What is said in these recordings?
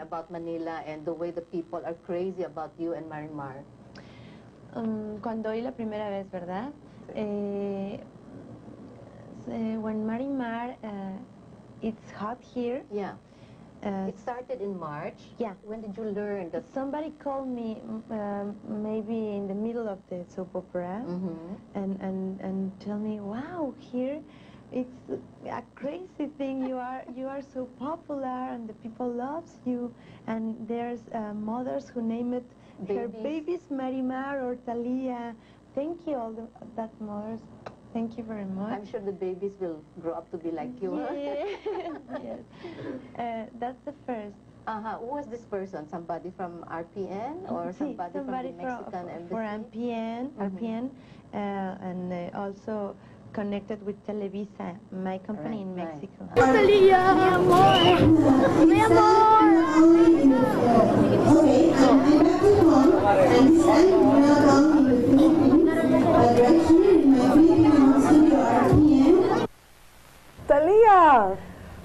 learn about Manila and the way the people are crazy about you and Marimar? Cuando oí la primera vez, ¿verdad? When Marimar, it's hot here. Yeah. It started in March. Yeah. When did you learn that? Somebody called me maybe in the middle of the soap opera and tell me, wow, here it's a crazy thing. You are so popular and the people loves you. And there's mothers who name it her babies Marimar or Thalia. Thank you all that mothers. Thank you very much. I'm sure the babies will grow up to be like you. Yeah. Yes. That's the first. Who was this person? Somebody from RPN or somebody from the Mexican embassy? For RPN, and also connected with Televisa, my company in Mexico. Thalia, mi amor, mi amor. Okay, I'm back to home, and this time we're welcome to the Philippines. Right here in my Filipino studio RPN. Thalia,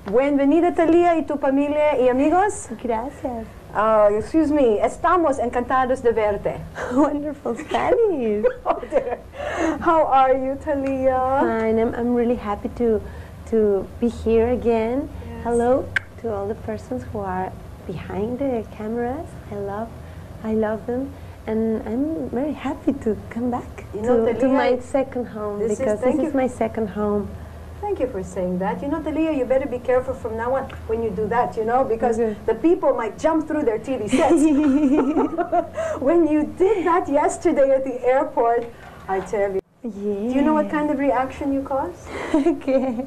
bienvenida Thalia y tu familia y amigos. Gracias. Excuse me, estamos encantados de verte. Wonderful Spanish. Oh, dear. How are you, Thalia? Fine. I'm really happy to be here again. Yes. Hello to all the persons who are behind the cameras. I love them, and I'm very happy to come back to my second home, because this is my second home. Thank you for saying that. You know, Thalia, you better be careful from now on when you do that, you know, because the people might jump through their TV sets. When you did that yesterday at the airport, I tell you. Yeah. Do you know what kind of reaction you caused? Okay,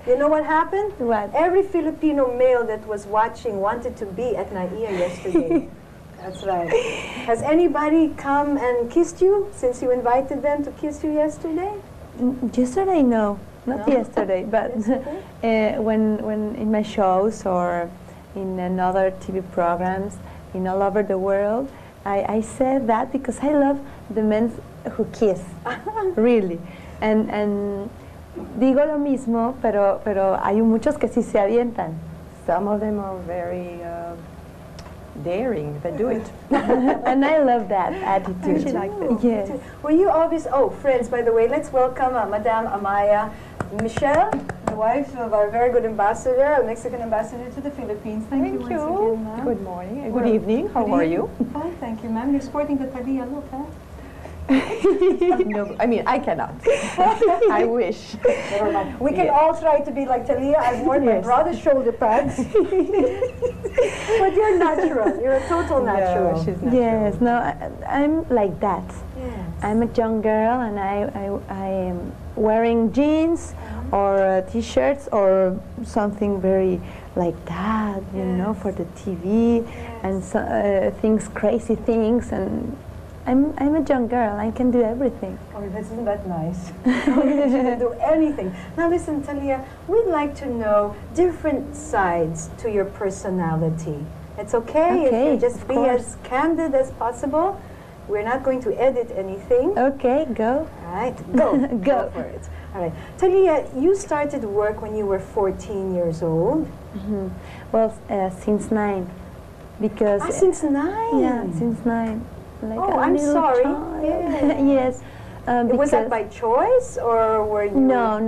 You know what happened? What? Every Filipino male that was watching wanted to be at Naia yesterday. That's right. Has anybody come and kissed you since you invited them to kiss you yesterday? Yesterday, no. Not yesterday, but when in my shows or in another TV programs in all over the world, I said that because I love the men who kiss, really. And digo lo mismo, pero hay muchos que sí se avientan. Some of them are very daring, they do it. And I love that attitude. She liked it. Yes. Well, you obviously, friends, by the way, let's welcome Madame Amaya Michelle, the wife of our very good ambassador, a Mexican ambassador to the Philippines. Thank you once again, ma'am. Good morning. Good evening. How are you? Fine, thank you, ma'am. You're sporting the Thalia look, huh? No, I mean, I cannot. I wish. Never mind. We can all try to be like Thalia. I've worn my brother's shoulder pads. But you're natural. You're a total natural. No, she's natural. Yes, no, I'm like that. Yes. I'm a young girl, and I am wearing jeans or T-shirts or something very like that, you know, for the TV and things, crazy things, and I'm a young girl. I can do everything. Oh, isn't that nice? You can do anything. Now listen, Thalia, we'd like to know different sides to your personality. It's okay if you just be as candid as possible. We're not going to edit anything. Okay, go. All right, go. Go for it. All right. Thalia, you started work when you were 14 years old. Well, since 9. Because since 9? Yeah, since 9. Like I'm sorry. Yes. Was that by choice or were you? No.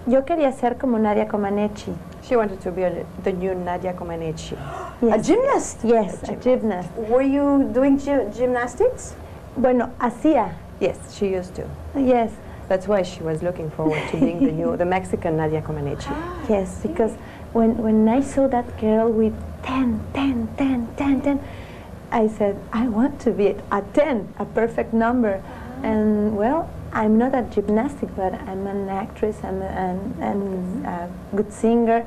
Yo quería ser como Nadia Comaneci. She wanted to be the new Nadia Comaneci. Yes. A gymnast? Yes, a gymnast. Were you doing gymnastics? Bueno, hacía. Yes, she used to. Yes. That's why she was looking forward to being the Mexican Nadia Comaneci. Yes, because when I saw that girl with 10, I said, I want to be at 10, a perfect number. And well, I'm not a gymnastic, but I'm an actress and a good singer.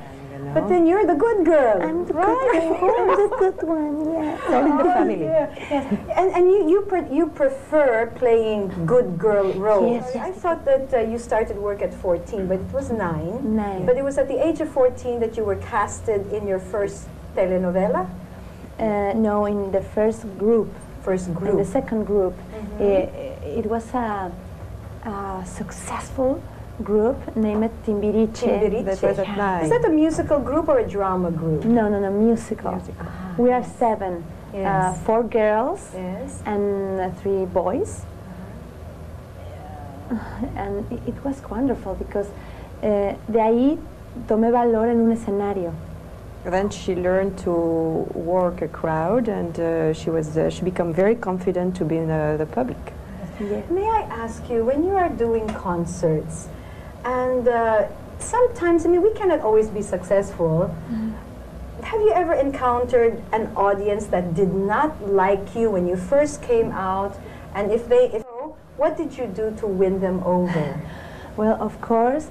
But then you're the good girl. I'm the good girl. I'm the good one, yeah. All in the family. Yes. And you prefer playing good girl roles. Yes. I thought that you started work at 14, but it was 9. 9. But it was at the age of 14 that you were casted in your first telenovela? No, in the first group. First group. In the second group. It was a successful group named Timbiriche. Timbiriche. That was at night. Is that a musical group or a drama group? No, musical. We are 7. Yes. 4 girls Yes. and 3 boys. And it was wonderful because de ahí tomé valor en un escenario. Then she learned to work a crowd, and she became very confident to be in the public. Yes. May I ask you, when you are doing concerts, and sometimes, I mean, we cannot always be successful. Have you ever encountered an audience that did not like you when you first came out? And if so, what did you do to win them over? Well, of course,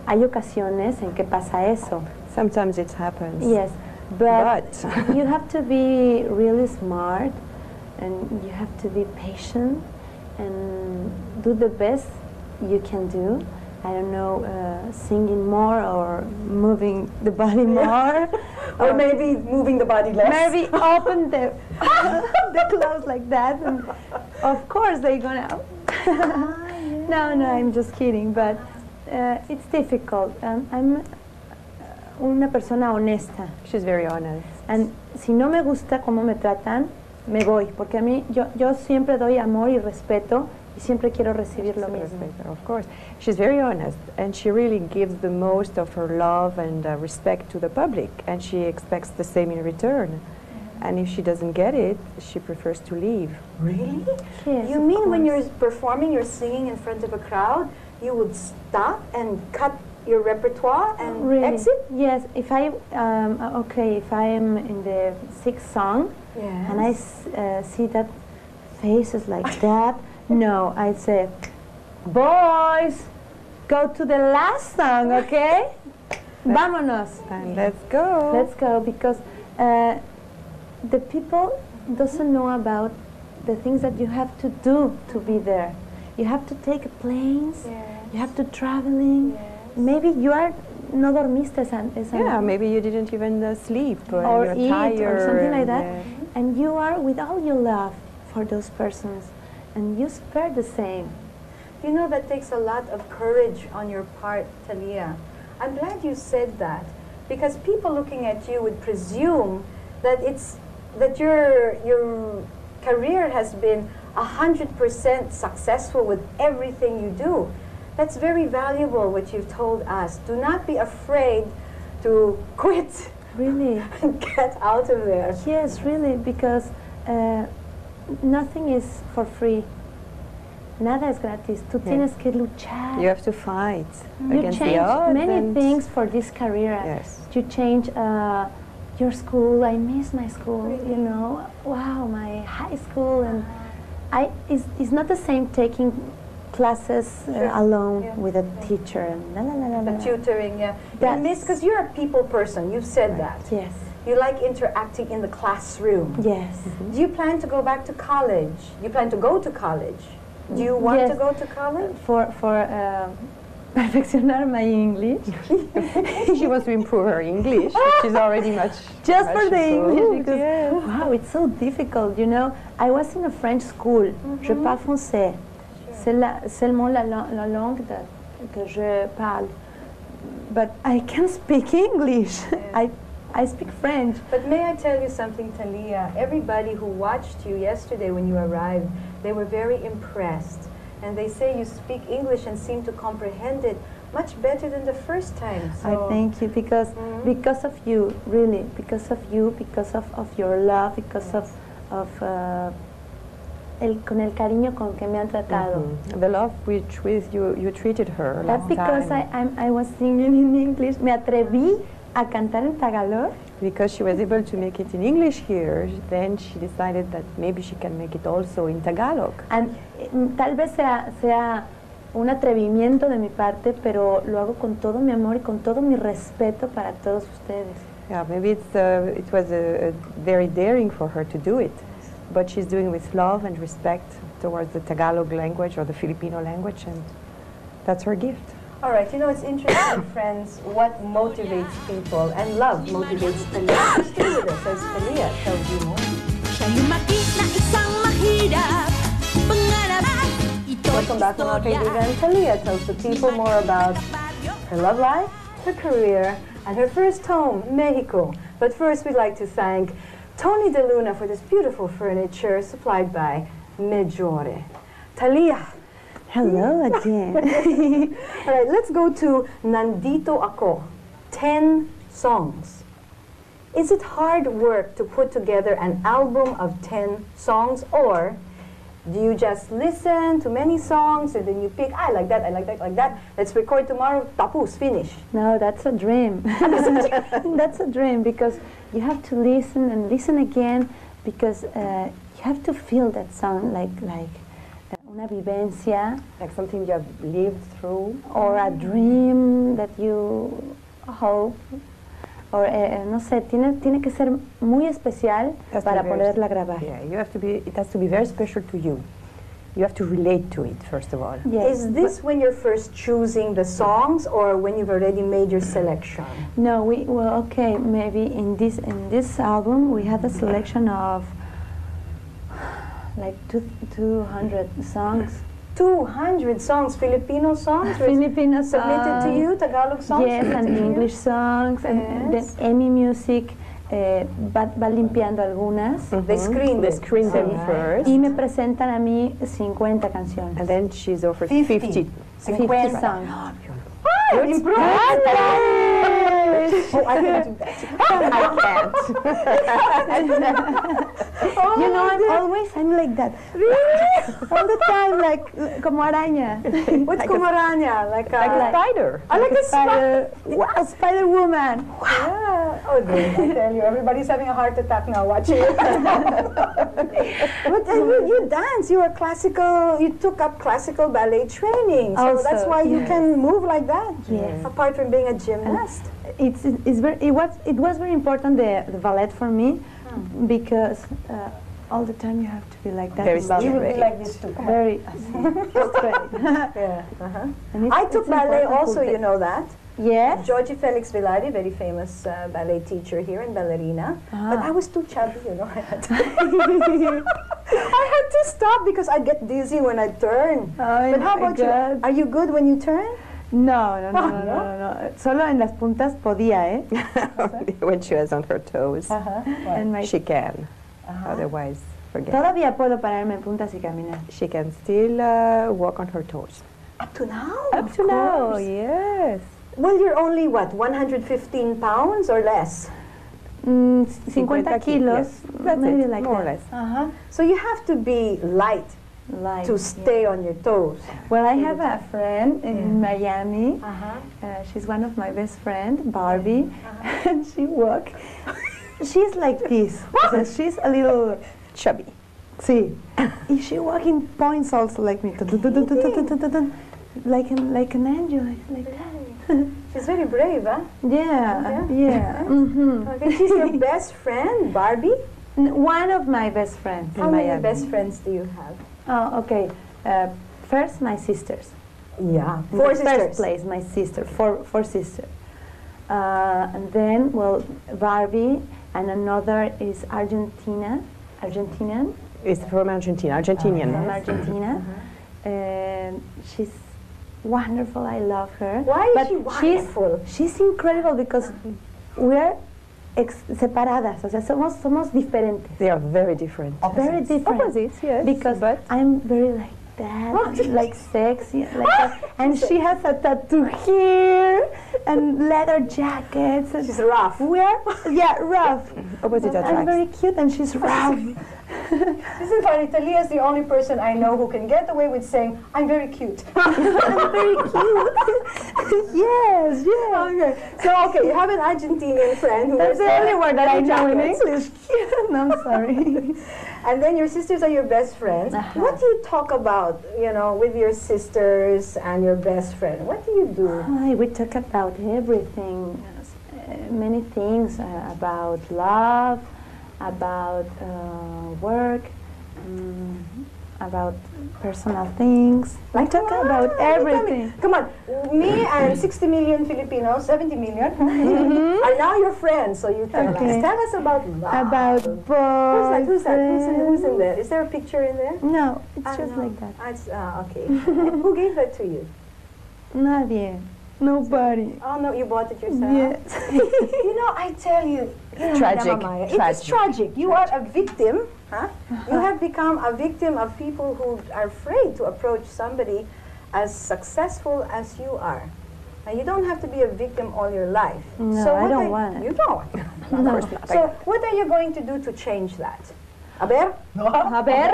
hay ocasiones en que pasa eso. Sometimes it happens. Yes, but But you have to be really smart, and you have to be patient, and do the best you can do. I don't know, singing more or moving the body more. Or maybe moving the body less? Maybe open the clothes like that. And of course they're gonna... No, I'm just kidding, but it's difficult. I'm una persona honesta. she's very honest. And si no me gusta cómo me tratan, me voy, porque a mí, yo siempre doy amor y respeto, y siempre quiero recibir lo mismo. Of course. She's very honest, and she really gives the most of her love and respect to the public, and she expects the same in return. And if she doesn't get it, she prefers to leave. Really? Yes, You of mean when course. you're performing, you're singing in front of a crowd, you would stop and cut your repertoire and Really? exit? Yes, if I, if I am in the 6th song, Yes. and I see that faces like that, no, I say, boys, go to the last song, okay? Vámonos. And let's go. Let's go, because the people doesn't know about the things that you have to do to be there. You have to take planes, Yes. you have to traveling. Yes. Maybe you are no dormiste Yeah, maybe you didn't even sleep, or you're eat tired. or something like that, yeah. and you are with all your love for those persons, and you spare the same. You know, that takes a lot of courage on your part, Thalia. I'm glad you said that, because people looking at you would presume that your career has been 100% successful with everything you do. That's very valuable, what you've told us. Do not be afraid to quit Really? and get out of there. Yes, really, because nothing is for free. Nada es gratis. Tú tienes que luchar. You have to fight You against change the odds. many and things for this career. Yes. You change your school. I miss my school. You know, wow, my high school, and it's not the same taking classes alone with a teacher and la la la la. The tutoring, yeah. That's- Miss, because you're a people person, you've said that. Yes. You like interacting in the classroom. Yes. Do you plan to go back to college? You plan to go to college? Do you want to Yes. go to college? For perfeccionar my English. She wants to improve her English, which is already much. Just much for the English, improved, because yes. wow, it's so difficult, you know. I was in a French school. Je parle français. C'est seulement la langue que je parle. But I can speak English. I speak French. But may I tell you something, Thalia? Everybody who watched you yesterday when you arrived, they were very impressed. And they say you speak English and seem to comprehend it much better than the first time. So I thank you because of you, really, because of you, because of your love, because of con el cariño con que me han tratado. The love which with you treated her That's last because time. I was singing in English. Me atreví a cantar en Tagalog. Because she was able to make it in English here, then she decided that maybe she can make it also in Tagalog. And tal vez sea un atrevimiento de mi parte, pero lo hago con todo mi amor y con todo mi respeto para todos ustedes. Yeah, maybe it was very daring for her to do it, but she's doing it with love and respect towards the Tagalog language or the Filipino language, and that's her gift. all right, you know, it's interesting, friends, what motivates people, and love motivates Thalia. Stay with us as Thalia tells you more. Siya lumaki na isang mahirap, pangarap, ito Welcome back, mga kaibigan. Thalia tells the people more about her love life, her career, and her first home, Mexico. But first, we'd like to thank Tony De Luna for this beautiful furniture supplied by Meggiore. Thalia. Hello again. All right, let's go to Nandito Ako, 10 songs. Is it hard work to put together an album of 10 songs, or do you just listen to many songs and then you pick, I like that, I like that, like that, let's record tomorrow, tapos, finish? No, that's a dream. That's a dream, because you have to listen and listen again, because you have to feel that song like una vivencia, Like something you have lived through. or a dream that you hope, or no sé, tiene que ser muy especial Has to para be very poderla grabar. Yeah, it has to be very special to you. You have to relate to it, first of all. Yes, Is this when you're first choosing the songs, or when you've already made your selection? no, okay, maybe in this album we had a selection of like 200 songs. 200 songs, Filipino songs? Filipino Submitted to songs. you, Tagalog songs? Yes, and submitted to you? English songs, and then Yes. Emmy Music va limpiando algunas. They screen They them. screen them Alright. first. Y me presentan a mí 50 canciones. And then she's offered 50. 50. 50 songs. Oh, I can do that. You know, I'm like that. All the time, like, como araña. What's kumaranya? Like a, Like a spider. I like a spider. Wow, Spider Woman. Yeah. Oh, dear, I tell you, everybody's having a heart attack now watching it. But you dance. You are classical. You took up classical ballet training, so Also, that's why you yes. can move like that. Yes. Apart from being a gymnast. It was very important, the ballet for me, because all the time you have to be like that. Very in ballet. You will be Straight. like this too. Come on. Very straight. Yeah. And I took it's ballet important also. to You know that. Yes. Georgie Felix Villari, very famous ballet teacher here in ballerina. But I was too chubby, you know. I had to stop because I get dizzy when I turn. Oh But how my about you? God. Are you good when you turn? No. no? Solo en las puntas podía, ¿eh? When she was on her toes, And my she can. Otherwise, forget. Todavía puedo pararme en puntas y caminar. She can still walk on her toes. Up to now? Up to now, yes. Well, you're only, what, 115 pounds or less? 50 kilos. Yes. That's maybe it, like more that. or less. So you have to be light Like, to stay on your toes. Well, I have a friend in Miami. Uh-huh. She's one of my best friends, Barbie, and she walks. She's like this. So she's a little Chubby. sí. If she walks in points also like me, like an angel, like that. She's very brave, huh? Yeah. Okay, she's your best friend, Barbie? One of my best friends. How many best friends do you have? Oh, okay. First, my sisters. Yeah. In Four the sisters. First place, my sister, four sisters. And then, well, Barbie, and another is Argentinian. It's from Argentina, Argentinian. From Argentina. And she's wonderful. I love her. Why is But she wonderful? She's incredible because we're separadas. O sea, somos diferentes. They are very different. Very different. Opposites, yes. Because but I'm very like that, like sexy, like that. And she has a tattoo here and leather jackets. And She's rough. rough. opposite I'm attracts. very cute and she's rough. Isn't funny? Thalia is the only person I know who can get away with saying, I'm very cute. I'm very cute. Yes. Okay. So, okay, you have an Argentinian friend who That's wears the only word that I know in jackets. English. No, I'm sorry. And then your sisters are your best friends. What do you talk about, with your sisters and your best friend? What do you do? We talk about everything, many things, about love, about work, about personal things. We talk about everything. Come on, me and 60 million Filipinos, 70 million, are now your friends. So you tell us. Tell us about love. About boys. Who's that? Who's in there? Is there a picture in there? No, it's just like that. It's, okay. And who gave that to you? Nadie. Nobody. Oh no, you bought it yourself? Yes. You know, I tell you, Tragic. It's tragic. You are a victim, huh? You have become a victim of people who are afraid to approach somebody as successful as you are. Now, you don't have to be a victim all your life. No, so I don't want it. You don't. Of course not. So what are you going to do to change that? A ver? A ver.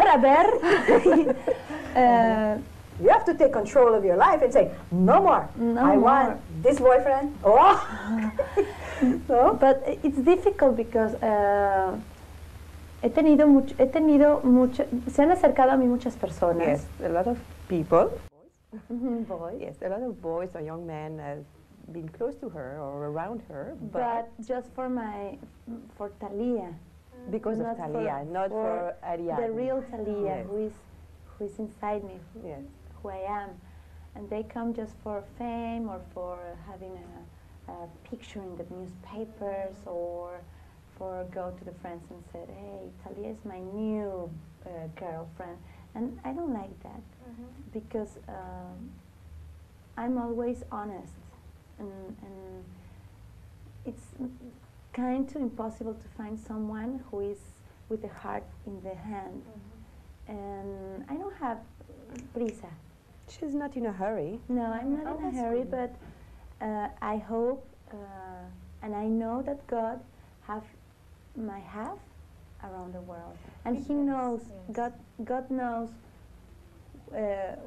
You have to take control of your life and say, no more. I want this boyfriend. Oh. So? But it's difficult because se han acercado a mí muchas personas. Yes, a lot of people. Boys. Yes, a lot of boys or young men have been close to her or around her, But just for Thalia. because of not Thalia, not for Ariane. The real Thalia, Yes. who is inside me, Yes. who I am. And they come just for fame or for having a picture in the newspapers or for go to the friends and said, hey, Thalia is my new girlfriend. And I don't like that because I'm always honest and it's kind of impossible to find someone who is with a heart in the hand. And I don't have prisa. She's not in a hurry. No, I'm not in a hurry, but I hope and I know that God have my half around the world, and He knows. God knows where,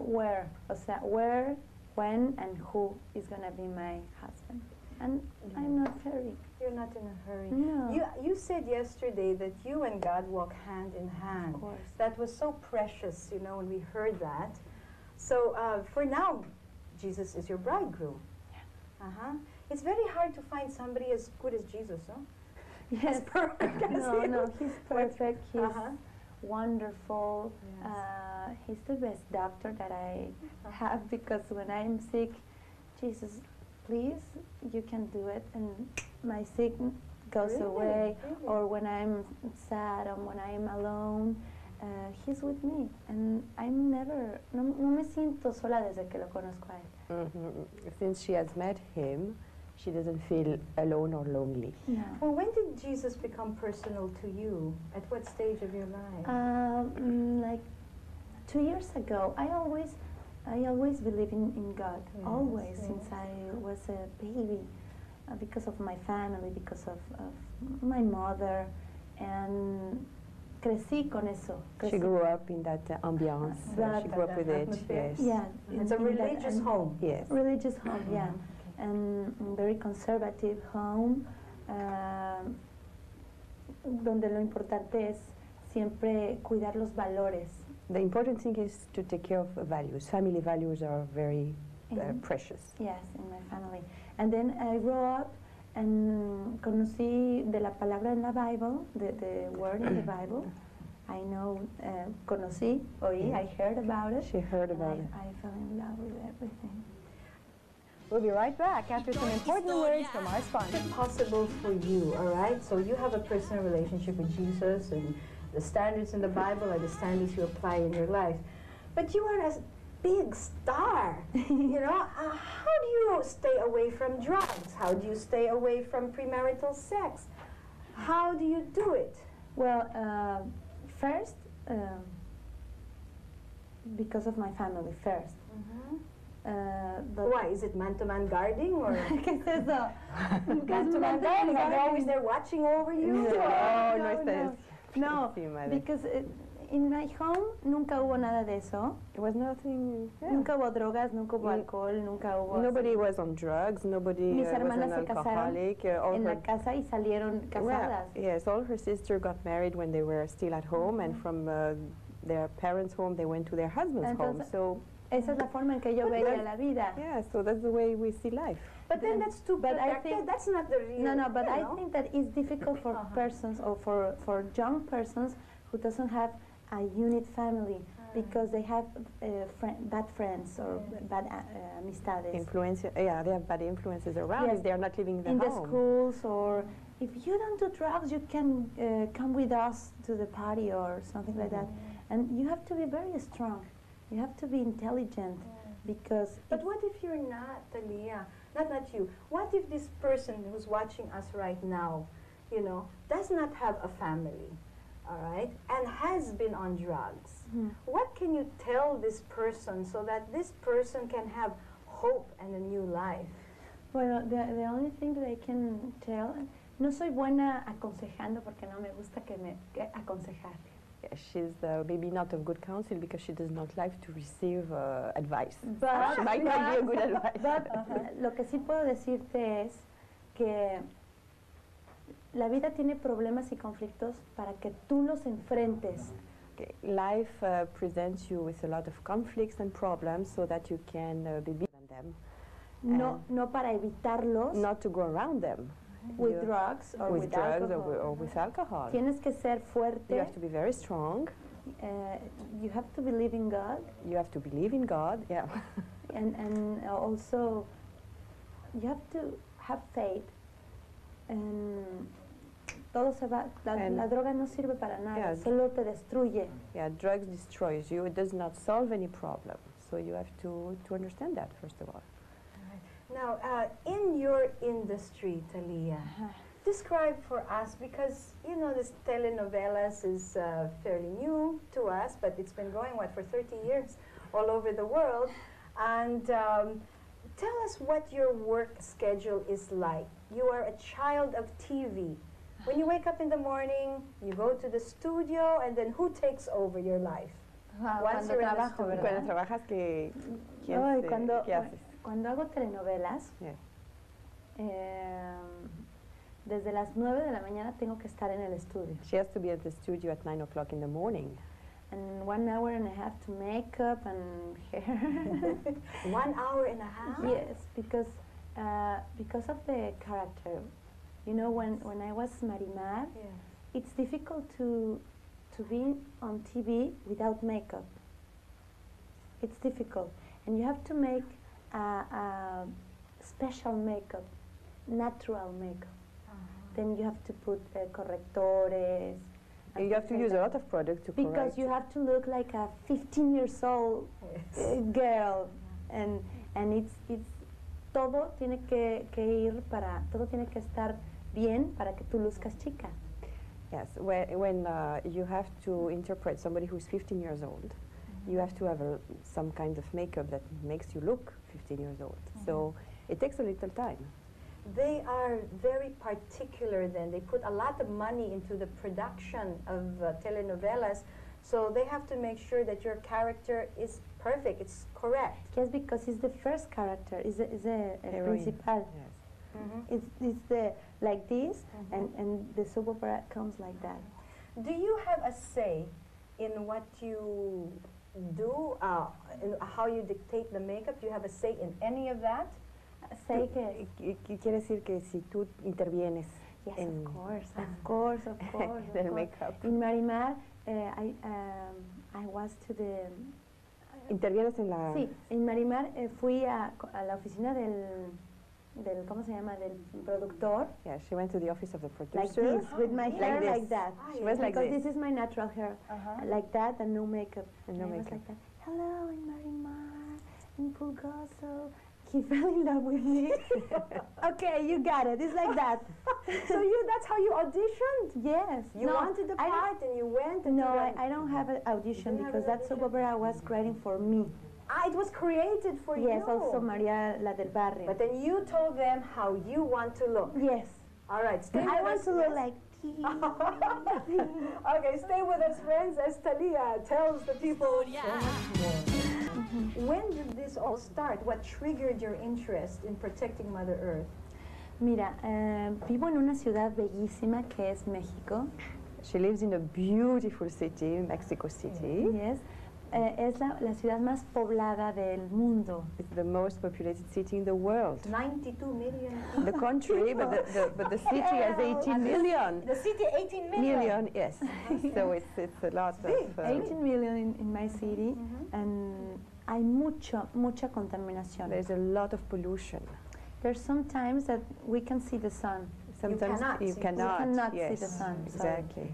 when, and who is gonna be my husband. And I'm not hurry. You're not in a hurry. No. You said yesterday that you and God walk hand in hand. Of course. That was so precious, you know, when we heard that. So for now, Jesus is your bridegroom. It's very hard to find somebody as good as Jesus, no? Yes. Perfect. No, He's perfect. He's Uh-huh. wonderful. Yes. He's the best doctor that I have, because when I'm sick, Jesus, please, you can do it, and my sick goes Really? away. Really? Or when I'm sad or when I'm alone, He's with me, and I'm never, no me siento sola desde que lo conozco a él. Since she has met him, she doesn't feel alone or lonely. No. Well, when did Jesus become personal to you? At what stage of your life? Like 2 years ago, I always believed in God, Yes, always, yes. since I was a baby, because of my family, because of my mother, and crecí con eso. She grew up in that ambiance. She grew up with it. atmosphere. Yes. Yeah. It's a in that religious home. Yes. Religious home, yeah. And very conservative home, donde lo importante es siempre cuidar los valores. The important thing is to take care of values. Family values are very precious. Yes, in my family. And then I grew up and conocí de la palabra en la Bible, the word in the Bible. I know, conocí, oí, I heard about it. She heard about it. I fell in love with everything. We'll be right back after some important words from our sponsor. It's possible for you, all right? So you have a personal relationship with Jesus, and the standards in the Bible are the standards you apply in your life. But you are a big star, you know? How do you stay away from drugs? How do you stay away from premarital sex? How do you do it? Well, first, because of my family first. But Why? Is it man-to-man guarding, or ¿Qué es eso? man-to-man guarding? Are they always there watching over you? No, because in my home nunca hubo nada de eso. It was nothing. Yeah. Nunca hubo drogas, nunca hubo alcohol, nunca hubo... Nobody was on drugs. Nobody Mis was an hermanas se casaron alcoholic. All en her la casa y salieron casadas. yes, all her sisters got married when they were still at home, and from their parents' home they went to their husband's home. Entonces, So esa es la forma en que yo veía la vida. yeah, so that's the way we see life. But then that's too But I protected. think- That's not the real. No, but you I know? think that it's difficult for persons or for young persons who doesn't have a unit family because they have bad friends or bad amistades. Yeah, they have bad influences around Yes. if they are not living in the the home. schools, or if you don't do drugs, you can come with us to the party or something like that. And you have to be very strong. You have to be intelligent because. But what if you're not, Thalia? Not you. What if this person who's watching us right now, you know, does not have a family, all right, and has been on drugs? What can you tell this person so that this person can have hope and a new life? Bueno, the only thing that I can tell, no soy buena aconsejando porque no me gusta que me aconsejar. Yeah, she's maybe not of good counsel because she does not like to receive advice. But, She might not be a good advice. but lo que sí puedo decirte es que la vida tiene problemas y conflictos para que tú los enfrentes. Okay. Life presents you with a lot of conflicts and problems so that you can be better than them. No para evitarlos. Not to go around them. With drugs or with drugs alcohol. or with alcohol. Tienes que ser fuerte. You have to be very strong. You have to believe in God. You have to believe in God, yeah. and also you have to have faith. And todo se va. La droga no sirve para nada. Yeah. Solo te destruye. Yeah, drugs destroys you. It does not solve any problem. So you have to understand that first of all. Now, in your industry, Thalia, describe for us, because, you know, this telenovelas is fairly new to us, but it's been going, for 30 years all over the world. And tell us what your work schedule is like. You are a child of TV. When you wake up in the morning, you go to the studio, and then who takes over your life? Once you're in the studio. Cuando trabajas, ¿qué haces? Cuando hago telenovelas, desde las 9 de la mañana tengo que estar en el estudio. She has to be at the studio at 9 o'clock in the morning. And 1 hour and a half to makeup and hair. 1 hour and a half? Yes, because of the character. You know, when I was Marimar, it's difficult to be on TV without makeup. It's difficult. And you have to make special makeup, natural makeup. Then you have to put correctores. And you have to use a lot of product to correct. Because you have to look like a 15-year-old girl, and it's todo tiene que ir todo tiene que estar bien para que tú luzcas chica. Yes, when you have to interpret somebody who's 15 years old, you have to have some kind of makeup that makes you look 15 years old. So it takes a little time. They are very particular then. They put a lot of money into the production of telenovelas, so they have to make sure that your character is perfect, it's correct. Yes, because it's the first character, it's the principal. Yes. It's the like this, and the soap opera comes like that. Do you have a say in what you do, in how you dictate the makeup? Do you have a say in any of that? Say que quiere decir que si tú intervienes yes, en of course. del makeup. In Marimar, I was to the. ¿Intervienes en la? Sí, en Marimar fui a la oficina del ¿cómo se llama? Del productor. Yeah, she went to the office of the producer. Like this, with my hair like that. She was like because this. This is my natural hair, like that, and no makeup. And no I makeup. was like that. Hello, I'm Marimar in Pulgoso. He fell in love with me. Okay, you got it. It's like that. So that's how you auditioned? Yes. You wanted the part and you went? And no, I don't have an audition because that soap opera was creating for me. Ah, it was created for you? Yes, also Maria La del Barrio. But then you told them how you want to look? Yes. All right, stay I with want us. to look like Okay, stay with us, friends, as Thalia tells the people so much more. When did this all start? What triggered your interest in protecting Mother Earth? Mira, vivo en una ciudad bellísima que es México. She lives in a beautiful city, Mexico City. Yes. Es la ciudad más poblada del mundo. It's the most populated city in the world. 92 million. The country, but the city has 18 million. The city 18 million. Yes. So it's a lot of... 18 million in my city, and hay mucha contaminación. There's a lot of pollution. There's some times that we can see the sun. Sometimes you cannot see the sun. Exactly.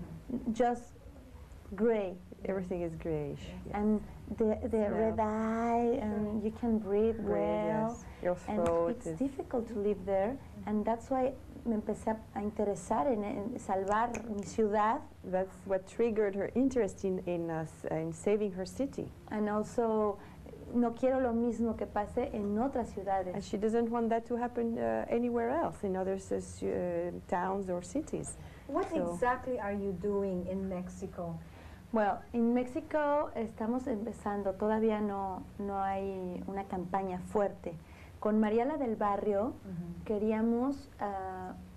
Just gray. Everything is grayish. Yes. And the red eye, and you can breathe well. Yes. Your throat and it's difficult to live there, and that's why me empecé a interesar en salvar mi ciudad. That's what triggered her interest in saving her city. And also, no quiero lo mismo que pase en otras ciudades. And she doesn't want that to happen anywhere else, in other towns or cities. What exactly are you doing in Mexico? Well, in Mexico estamos empezando, todavía no hay una campaña fuerte. Con Mariela del Barrio queríamos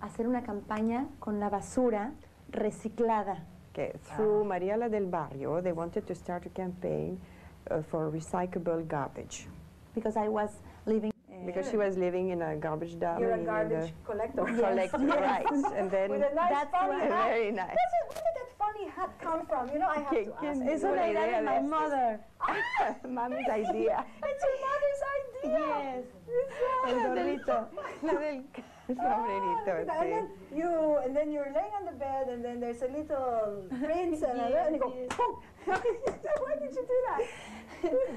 hacer una campaña con la basura reciclada. Okay. Through Mariela del Barrio, they wanted to start a campaign for recyclable garbage. Because I was living... because she was living in a garbage dump. You're a garbage collector. Collector, right. And then with a nice funny hat. Very nice. Where did that funny hat come from? You know, I have to ask. It's una idea de my mother. Mommy's idea. It's your mother's idea. Yes. El gorrito. El sombrerito, sí. And then you're laying on the bed, and then there's a little prince, and you go, poof. Why did you do that?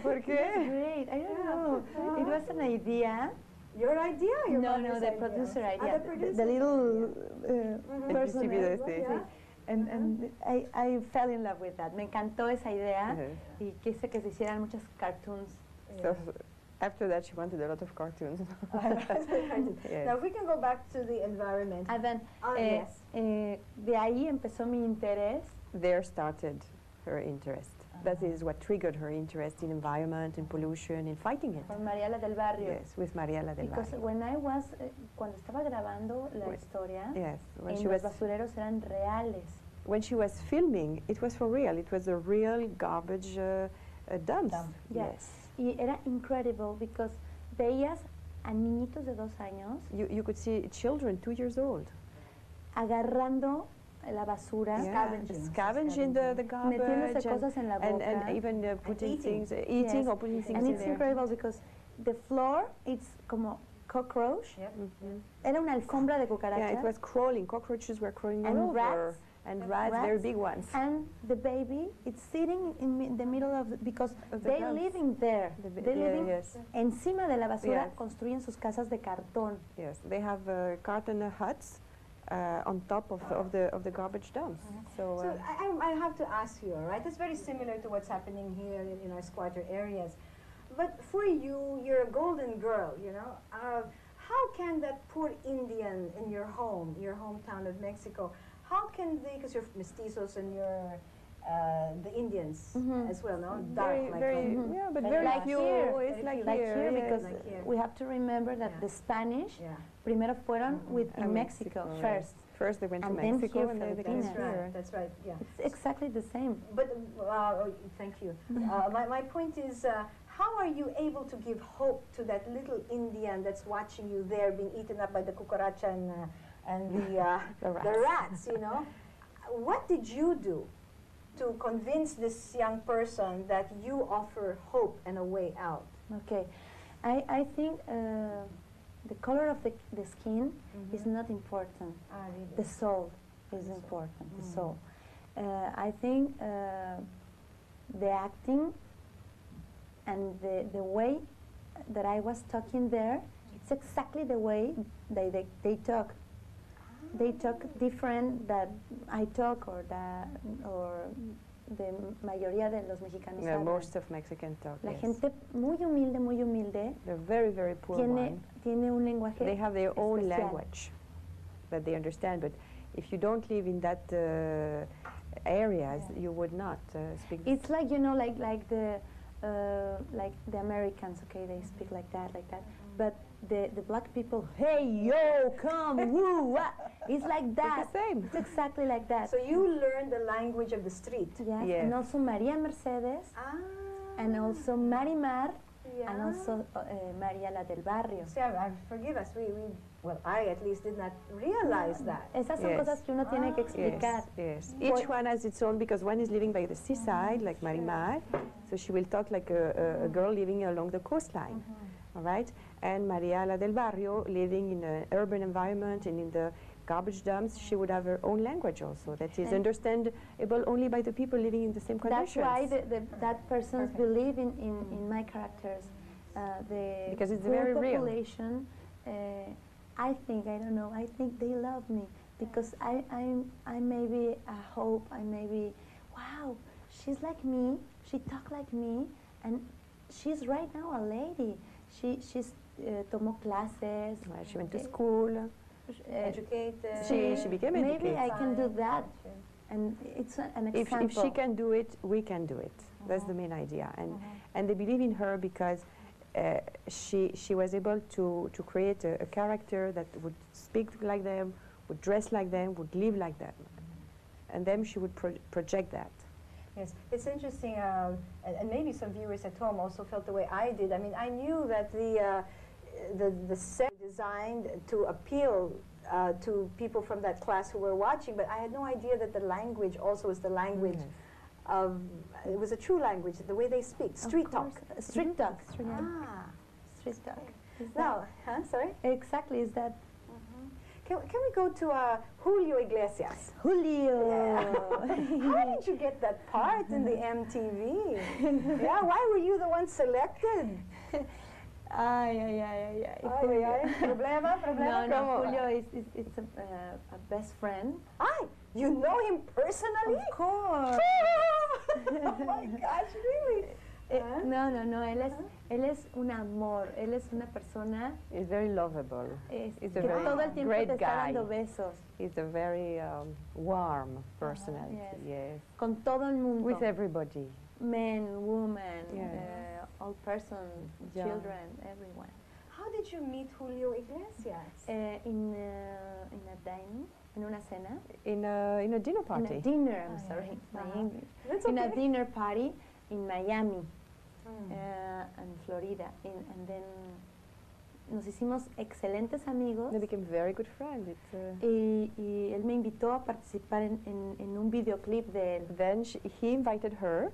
¿Por qué? Great. I don't know. It was an idea. Your idea? Your No, the producer idea. The producer. The little person. Yeah. And I fell in love with that. Me encantó esa idea y quise que se hicieran muchas cartoons. So after that, she wanted a lot of cartoons. Yes. Now we can go back to the environment. And then, yes. De ahí empezó mi interés. There started her interest. That is what triggered her interest in environment, in pollution, in fighting it. Con Mariela del Barrio. Yes, with Mariela del Because Barrio. when I was, cuando estaba grabando la historia, yes, when en she los was basureros eran reales. When she was filming, it was for real. It was a real garbage dump. Yes. Y era incredible because veías a niñitos de 2 años. You could see children 2 years old agarrando la basura, scavenging the garbage, metiéndose cosas en la boca, and even putting things, eating yes. or putting things and in it's there. incredible because the floor, it's como cockroach. Yep. Era una alfombra de cucarachas. Yeah, it was crawling. Cockroaches were crawling and all rats, over. And rats, very big ones. And the baby, it's sitting in the middle of because they're living there. They're living encima de la basura, construyen sus casas de cartón. Yes, they have carton huts on top of the garbage dumps. So I have to ask you, all right? It's very similar to what's happening here in our squatter areas. But for you, you're a golden girl, you know. How can that poor Indian in your hometown of Mexico, how can they, because you're mestizos and you're the Indians as well, no? Dark, yeah, but very like few. Here. It's like here yeah, because like here. we have to remember that the Spanish primero fueron in Mexico first. First they went to and Mexico then and they came here. That's right, yeah. It's exactly the same. But, thank you. My point is, how are you able to give hope to that little Indian that's watching you there being eaten up by the cucaracha and the rats, you know? What did you do to convince this young person that you offer hope and a way out? Okay. I think the color of the skin is not important. Really? The soul is important, the soul. I think the acting and the way that I was talking there, it's exactly the way they talk. They talk different that I talk or the mayoría de los mexicanos hablan. Most of Mexican talk. La gente muy humilde. The very, very poor tiene un lenguaje. They have their own especial. language that they understand, but if you don't live in that areas, you would not speak. It's like, you know, like the Americans, okay, they speak like that, but the black people, hey, yo, come, woo, what? It's like that. It's the same. It's exactly like that. So you learn the language of the street. Yes. And also Maria Mercedes and also Marimar, and also María la del Barrio. See, forgive us, well, I at least did not realize that. Esas son cosas que uno tiene que explicar. Yes, each one has its own, because one is living by the seaside, like Marimar, so she will talk like a girl living along the coastline, all right? And María la del Barrio, living in an urban environment and in the garbage dumps, she would have her own language also that is understandable only by the people living in the same conditions. That's why that persons believe in my characters. Because it's poor very population, I don't know, I think they love me because I may be a hope, I may be, wow, she's like me, she talk like me, and she's right now a lady. She's tomó clases. Well, she went to school. Educated. She became educated. Maybe I can do that. And it's an example. If she can do it, we can do it. That's the main idea. And they believe in her because she was able to create a character that would speak like them, would dress like them, would live like them. And then she would project that. Yes, it's interesting, and maybe some viewers at home also felt the way I did. I mean, I knew that the set designed to appeal to people from that class who were watching, but I had no idea that the language also was the language of, it was a true language, the way they speak, street talk. Street talk. Street talk. Now, sorry? Exactly, is that. Can we go to Julio Iglesias? Julio! Yeah. How did you get that part in the MTV? Yeah, why were you the one selected? Ay. Problema? No, Julio is a best friend. You know him personally? Of course. Oh my gosh, really? No, él es un amor, él es una persona. He's very lovable. He's a very todo el tiempo great te está guy. dando besos. He's a very warm personality. Yes. Con todo el mundo. With everybody. Men, women, all persons, children, everyone. How did you meet Julio Iglesias? In a dining, in una cena. In a dinner party. In a dinner, I'm sorry, my English. That's okay. In a dinner party in Miami, and Florida, and then nos hicimos excelentes amigos. They became very good friends. Y él me invitó a participar en un videoclip de él. Then he invited her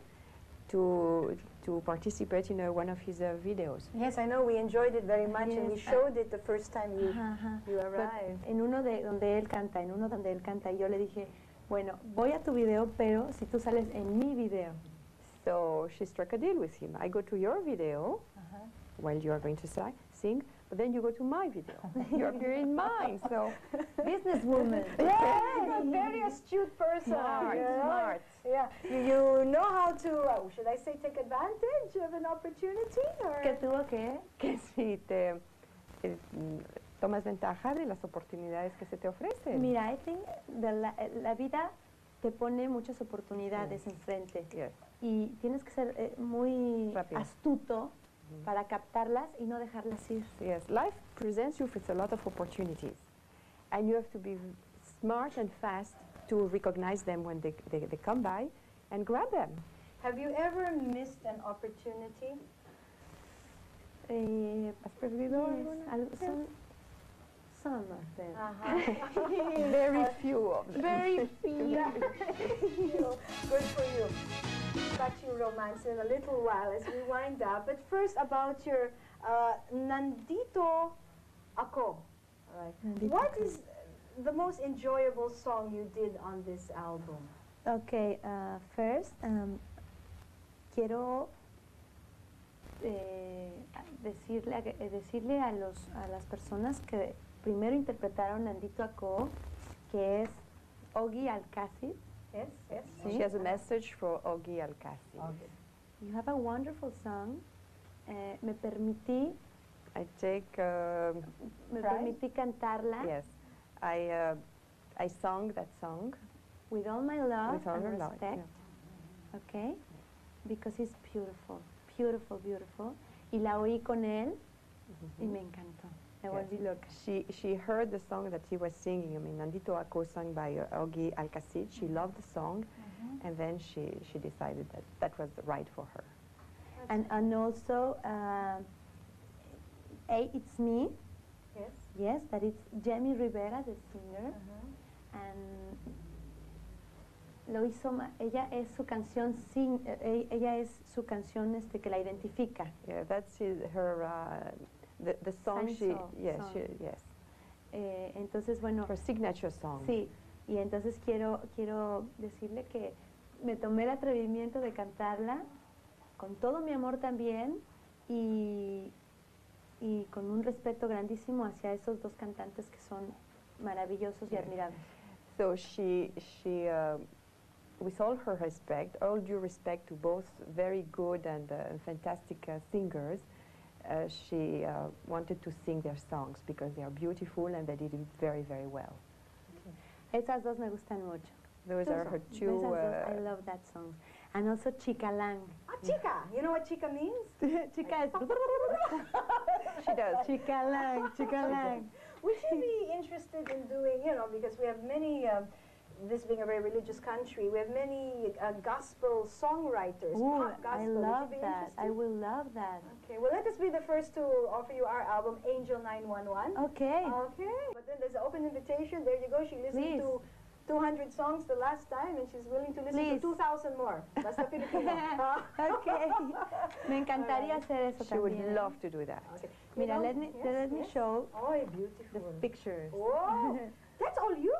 to participate in one of his videos. Yes, I know. We enjoyed it very much, and we showed it the first time you arrived. En uno donde él canta, y yo le dije, bueno, voy a tu video, pero si tú sales en mi video. So she struck a deal with him. I go to your video while you are going to sing, but then you go to my video. You appear in mine. So, businesswoman. Yeah, a very astute person. Smart. Yeah, you know how to, should I say, take advantage of an opportunity? Or? ¿Qué tuvo que? Que si te tomas ventaja de las oportunidades que se te ofrecen. Mira, I think la vida te pone muchas oportunidades enfrente. Yes. Y tienes que ser muy rápido, astuto para captarlas y no dejarlas ir. Yes, life presents you with a lot of opportunities, and you have to be smart and fast to recognize them when they come by and grab them. Have you ever missed an opportunity? ¿Has perdido alguna? Some of them. Very few of them. Very few. Good for you. Got you romance in a little while as we wind up. But first about your Nandito Ako. Right. What is the most enjoyable song you did on this album? Okay, first quiero decirle a las personas que primero interpretaron Nandito Ako, que es Ogi Alcacid. Yes. She has a message for Ogi Alcacid. Okay. You have a wonderful song. Me permití cantarla. Yes, I sang that song with all my love with all and her respect. love, yeah. Okay, because it's beautiful, beautiful, beautiful. Y la oí con él y me encantó. Me volví loca. She heard the song that he was singing. I mean, Nandito Ako sung by Ogi Alcacid. She loved the song, and then she decided that was right for her. and also It's Me. Yes. Yes, that it's Jamie Rivera, the singer, and lo hizo. Ella es su canción ella es su canción que la identifica. Yeah, that's her the song yes. Entonces, bueno, her signature song. Sí, y entonces quiero decirle que me tomé el atrevimiento de cantarla con todo mi amor también y con un respeto grandísimo hacia esos dos cantantes que son maravillosos y admirados. So she with all her respect, all due respect to both very good and fantastic singers, she wanted to sing their songs because they are beautiful and they did it very, very well. Esas dos me gustan mucho. Those are her two. Esas dos, I love that song. And also Chica Lang. Ah, chica! You know what chica means? Chica es... She does. Chica Lang, Chica Lang. Would you be interested in doing, because we have many, this being a very religious country, we have many gospel songwriters, pop gospel. I love Would you be that. interested? I will love that. Okay, well, let us be the first to offer you our album, Angel 911. Okay. Okay. But then there's an open invitation. There you go. She listened to 200 songs the last time, and she's willing to listen to 2,000 more. Basta Filipino. Okay. Me encantaría hacer eso She también. would love to do that. Okay. Mira, let me show Oh, beautiful. the pictures. Oh, that's all you?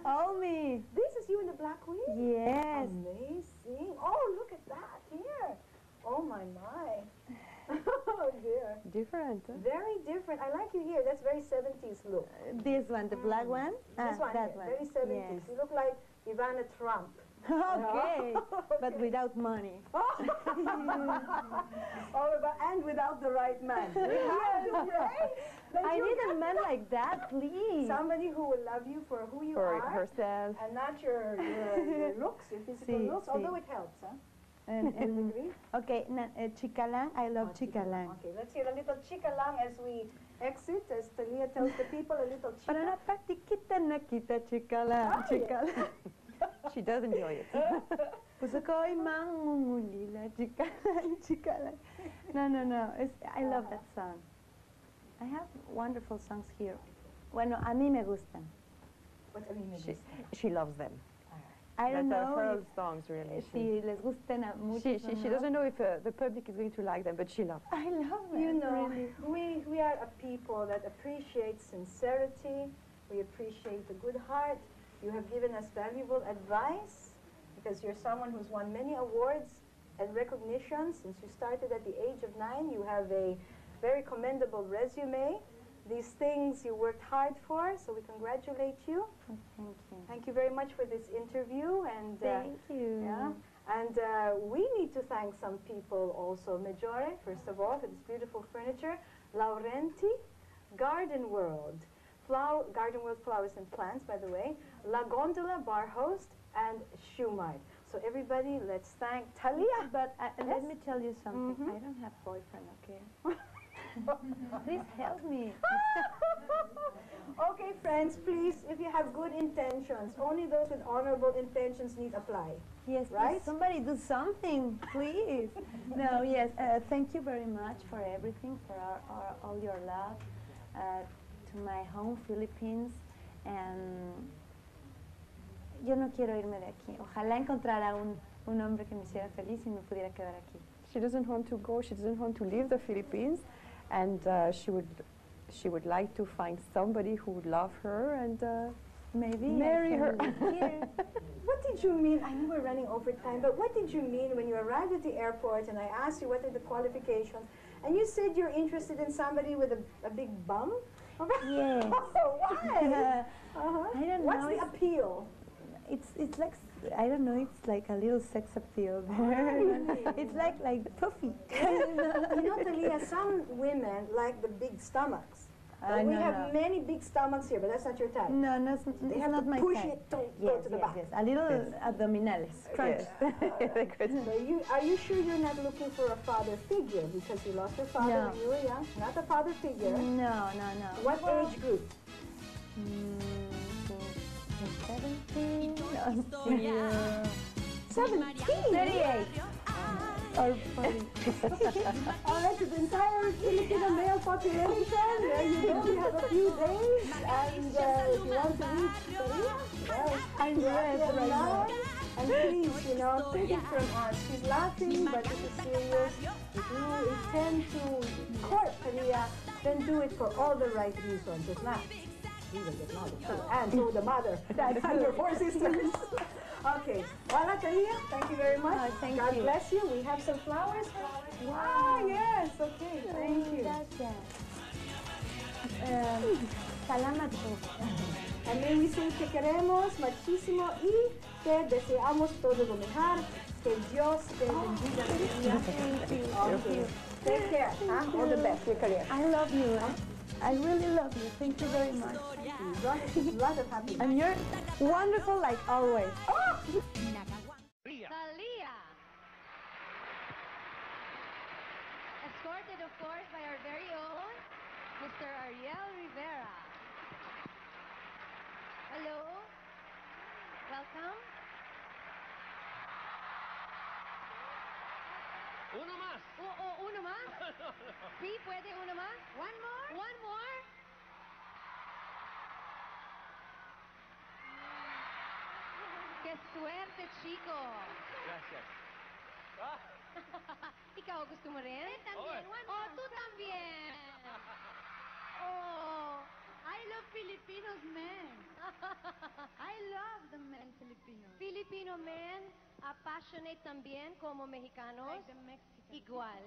All me. This is you in the black wig? Yes. Amazing. Oh, look at that here. Oh, my. Oh, dear. Different. Huh? Very different. I like you here. That's very 70s look. This one, the black one? This one, that here, one. very 70s. Yes. You look like Ivana Trump. Okay, but without money. All about, and without the right man. I need a man like that, please. Somebody who will love you for who you For are. herself. And not your looks, your physical looks, although it helps, huh? And, Agree? Okay, Chica Lang, I love Chica Lang. Okay, let's hear a little Chica Lang as we exit, as Thalia tells the people, a little Chica. Para la patiquita nakita Chica Lang, Chica Lang. She does enjoy it. Puso mangungulila, Chica Lang, Chica Lang. No, I love that song. I have wonderful songs here. Bueno, a mí me gustan. What I mean, She loves them. I don't That are know her songs, really. si les gusten a muchos. She doesn't know if the public is going to like them, but she loves them. I love them. You know, really. we are a people that appreciate sincerity. We appreciate the good heart. You have given us valuable advice because you're someone who's won many awards and recognitions. Since you started at the age of 9, you have a very commendable resume. These things you worked hard for, so we congratulate you. Thank you. Thank you very much for this interview. And Thank you. Yeah. And we need to thank some people also. Meggiore, first of all, for this beautiful furniture. Laurenti, Garden World. Garden World Flowers and Plants, by the way. La Gondola, Bar Host, and Shoemart. So everybody, let's thank Thalia. But let me tell you something. I don't have boyfriend, okay? Please help me. Okay, friends, please, if you have good intentions, only those with honorable intentions need apply. Yes, right? Please, somebody do something, please. No, yes, thank you very much for everything, for all your love to my home, Philippines. And yo no quiero irme de aquí. Ojalá encontrara un hombre que me hiciera feliz y me pudiera quedar aquí. She doesn't want to go. She doesn't want to leave the Philippines, and she would like to find somebody who would love her and maybe marry her. What did you mean? I know we're running over time, but what did you mean when you arrived at the airport and I asked you what are the qualifications, and you said you're interested in somebody with a big bum? Yes. Why? I don't know. What's the appeal? It's like, I don't know, it's like a little sex appeal there. It's like puffy. You know, Thalia, some women like the big stomachs. We have many big stomachs here, but that's not your type. No, it's They have not to my push type. it to go to the back. Yes, a little abdominales, crunch. So are you sure you're not looking for a father figure because you lost your father when you were young? Not a father figure. No. What age group? 17. 17? 38. are funny. All right, to the entire Filipino male population, there you go. We have a few days, and if you want to reach Thalia, well, I'm red right now. and please, you know, take it from us. She's laughing, but this is serious. If you intend to court Thalia, then do it for all the right reasons. If not, we will get married too. And so the mother, and your 4 sisters. Okay. Wala, Thalia, thank you very much. Thank God you. bless you. We have some flowers. Wow, yes. Okay, thank you. Salamat po. And may we say, te queremos muchísimo y te deseamos todo lo mejor. Que Dios te bendiga. Thank you. Take care. Huh? All the best. Your career. I love you. I really love you. Thank you very much. Lot of happiness. And you're wonderful like always. Thalia. Escorted, of course, by our very own Mr. Ariel Rivera. Hello. Welcome. Uno más. Uno más? Sí, puede uno más. One more? One more? ¡Qué suerte, chico! Gracias. Ikaw, gusto mo rin? también. Oh, tú también! Oh, I love Filipinos men. I love the men Filipino. Filipino men, passionate también como mexicanos. Like the Mexicans. Igual.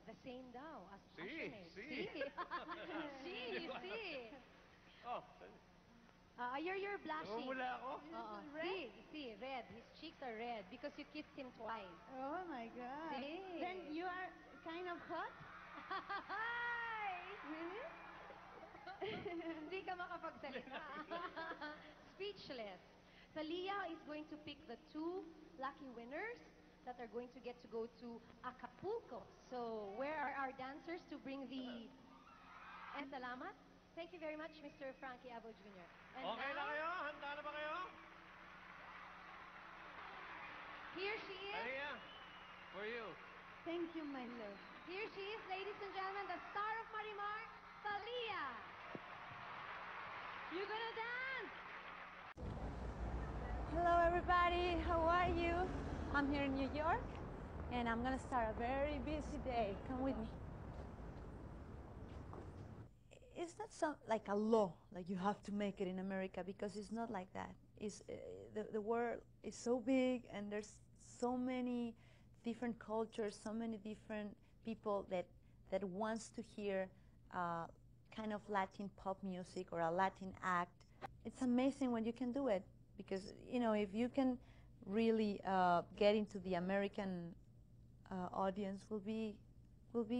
The same daw, as passionate. Sí. Sí. Oh, You're blushing. namumula ako. See, red. His cheeks are red because you kissed him twice. Oh my God. See? Then you are kind of hot? Really? Hindi ka makapagsalita. Speechless. Thalia is going to pick the 2 lucky winners that are going to get to go to Acapulco. So, where are our dancers to bring the... And salamat. Thank you very much, Mr. Frankie Abo Jr. And Okay na now, kayo? Handa na ba kayo? here she is. Thalia, for you. Thank you, my love. Here she is, ladies and gentlemen, the star of Marimar, Thalia. You gonna dance? Hello everybody, how are you? I'm here in New York and I'm gonna start a very busy day. Come with me. It's not like a law, like you have to make it in America, because it's not like that. It's, the world is so big and there's so many different cultures, so many different people that wants to hear kind of Latin pop music or a Latin act. It's amazing when you can do it, because you know, if you can really get into the American audience, will be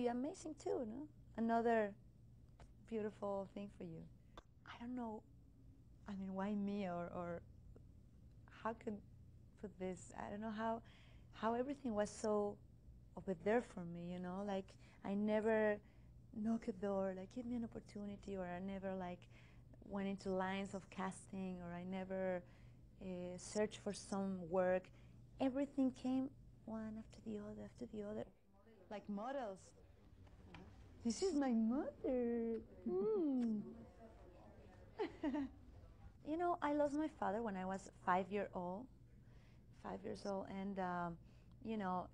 amazing too. No? Another beautiful thing for you. I don't know. I mean, why me, or how can put this? I don't know how everything was so over there for me. You know, like I never knock a door, like give me an opportunity, or I never like went into lines of casting, or I never searched for some work. Everything came one after the other, like models. This is my mother. You know, I lost my father when I was 5 years old, and you know,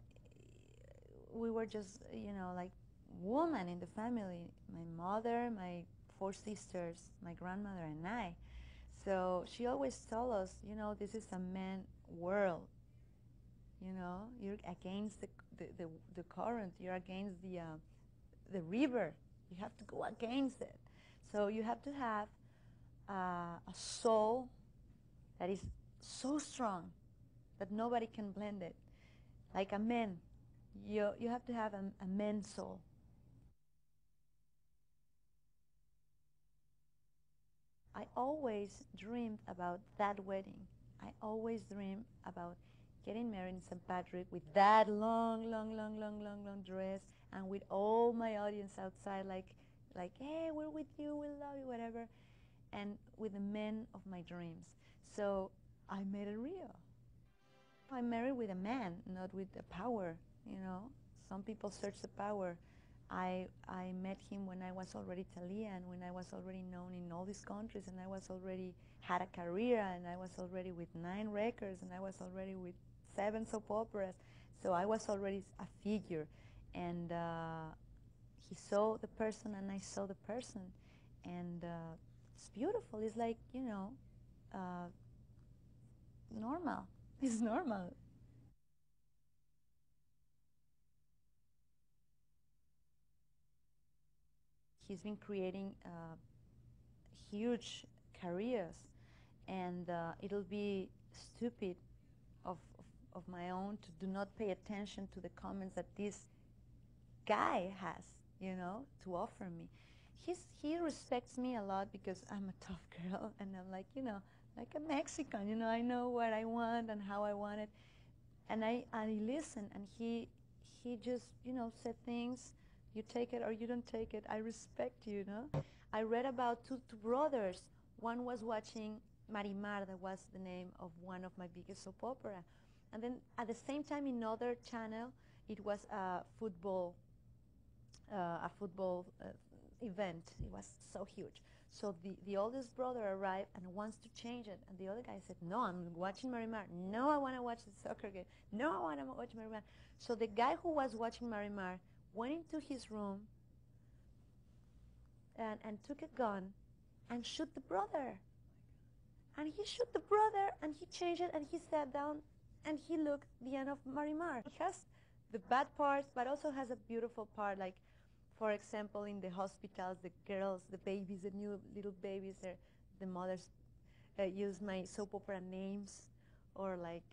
we were just, you know, like woman in the family. My mother, my 4 sisters, my grandmother, and I. So she always told us, you know, this is a man world. You know, you're against the current. You're against the river. You have to go against it. So you have to have a soul that is so strong that nobody can blend it. Like a man. You have to have a man's soul. I always dreamed about that wedding. I always dreamed about getting married in St. Patrick with that long dress, and with all my audience outside, like, hey, we're with you, we love you, whatever, and with the men of my dreams. So I made it real. I'm married with a man, not with the power, you know. Some people search the power. I met him when I was already Thalia and when I was already known in all these countries and I was already had a career and I was already with 9 records and I was already with 7 soap operas. So I was already a figure. And he saw the person and I saw the person. And it's beautiful. It's like, you know, normal. It's normal. He's been creating huge careers, and it'll be stupid of my own to do not pay attention to the comments that this guy has, you know, to offer me. He respects me a lot because I'm a tough girl, and I'm like, you know, like a Mexican, you know, I know what I want and how I want it, and I listen, and he just, you know, said things. You take it or you don't take it. I respect you, know. I read about two brothers. One was watching Marimar, that was the name of one of my biggest soap opera. And then at the same time, in another channel, it was a football event. It was so huge. So the oldest brother arrived and wants to change it. And the other guy said, no, I'm watching Marimar. No, I want to watch the soccer game. No, I want to watch Marimar. So the guy who was watching Marimar went into his room and took a gun and shot the brother. And he shot the brother and he changed it and he sat down and he looked the end of Marimar. It has the bad parts but also has a beautiful part, like, for example, in the hospitals, the girls, the babies, the new little babies, the mothers use my soap opera names, or like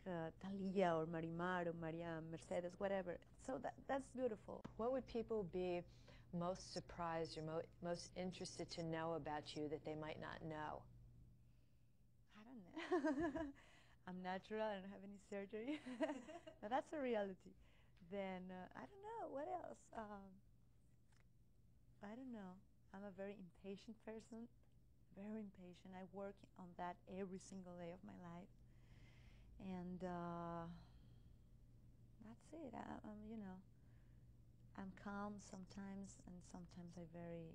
Thalia or Marimar or Maria Mercedes, whatever. So that's beautiful. What would people be most surprised or most interested to know about you that they might not know? I don't know. I'm natural. I don't have any surgery. Now that's a reality. Then I don't know. What else? I don't know. I'm a very impatient person. Very impatient. I work on that every single day of my life. And that's it. You know, I'm calm sometimes, and sometimes I'm very,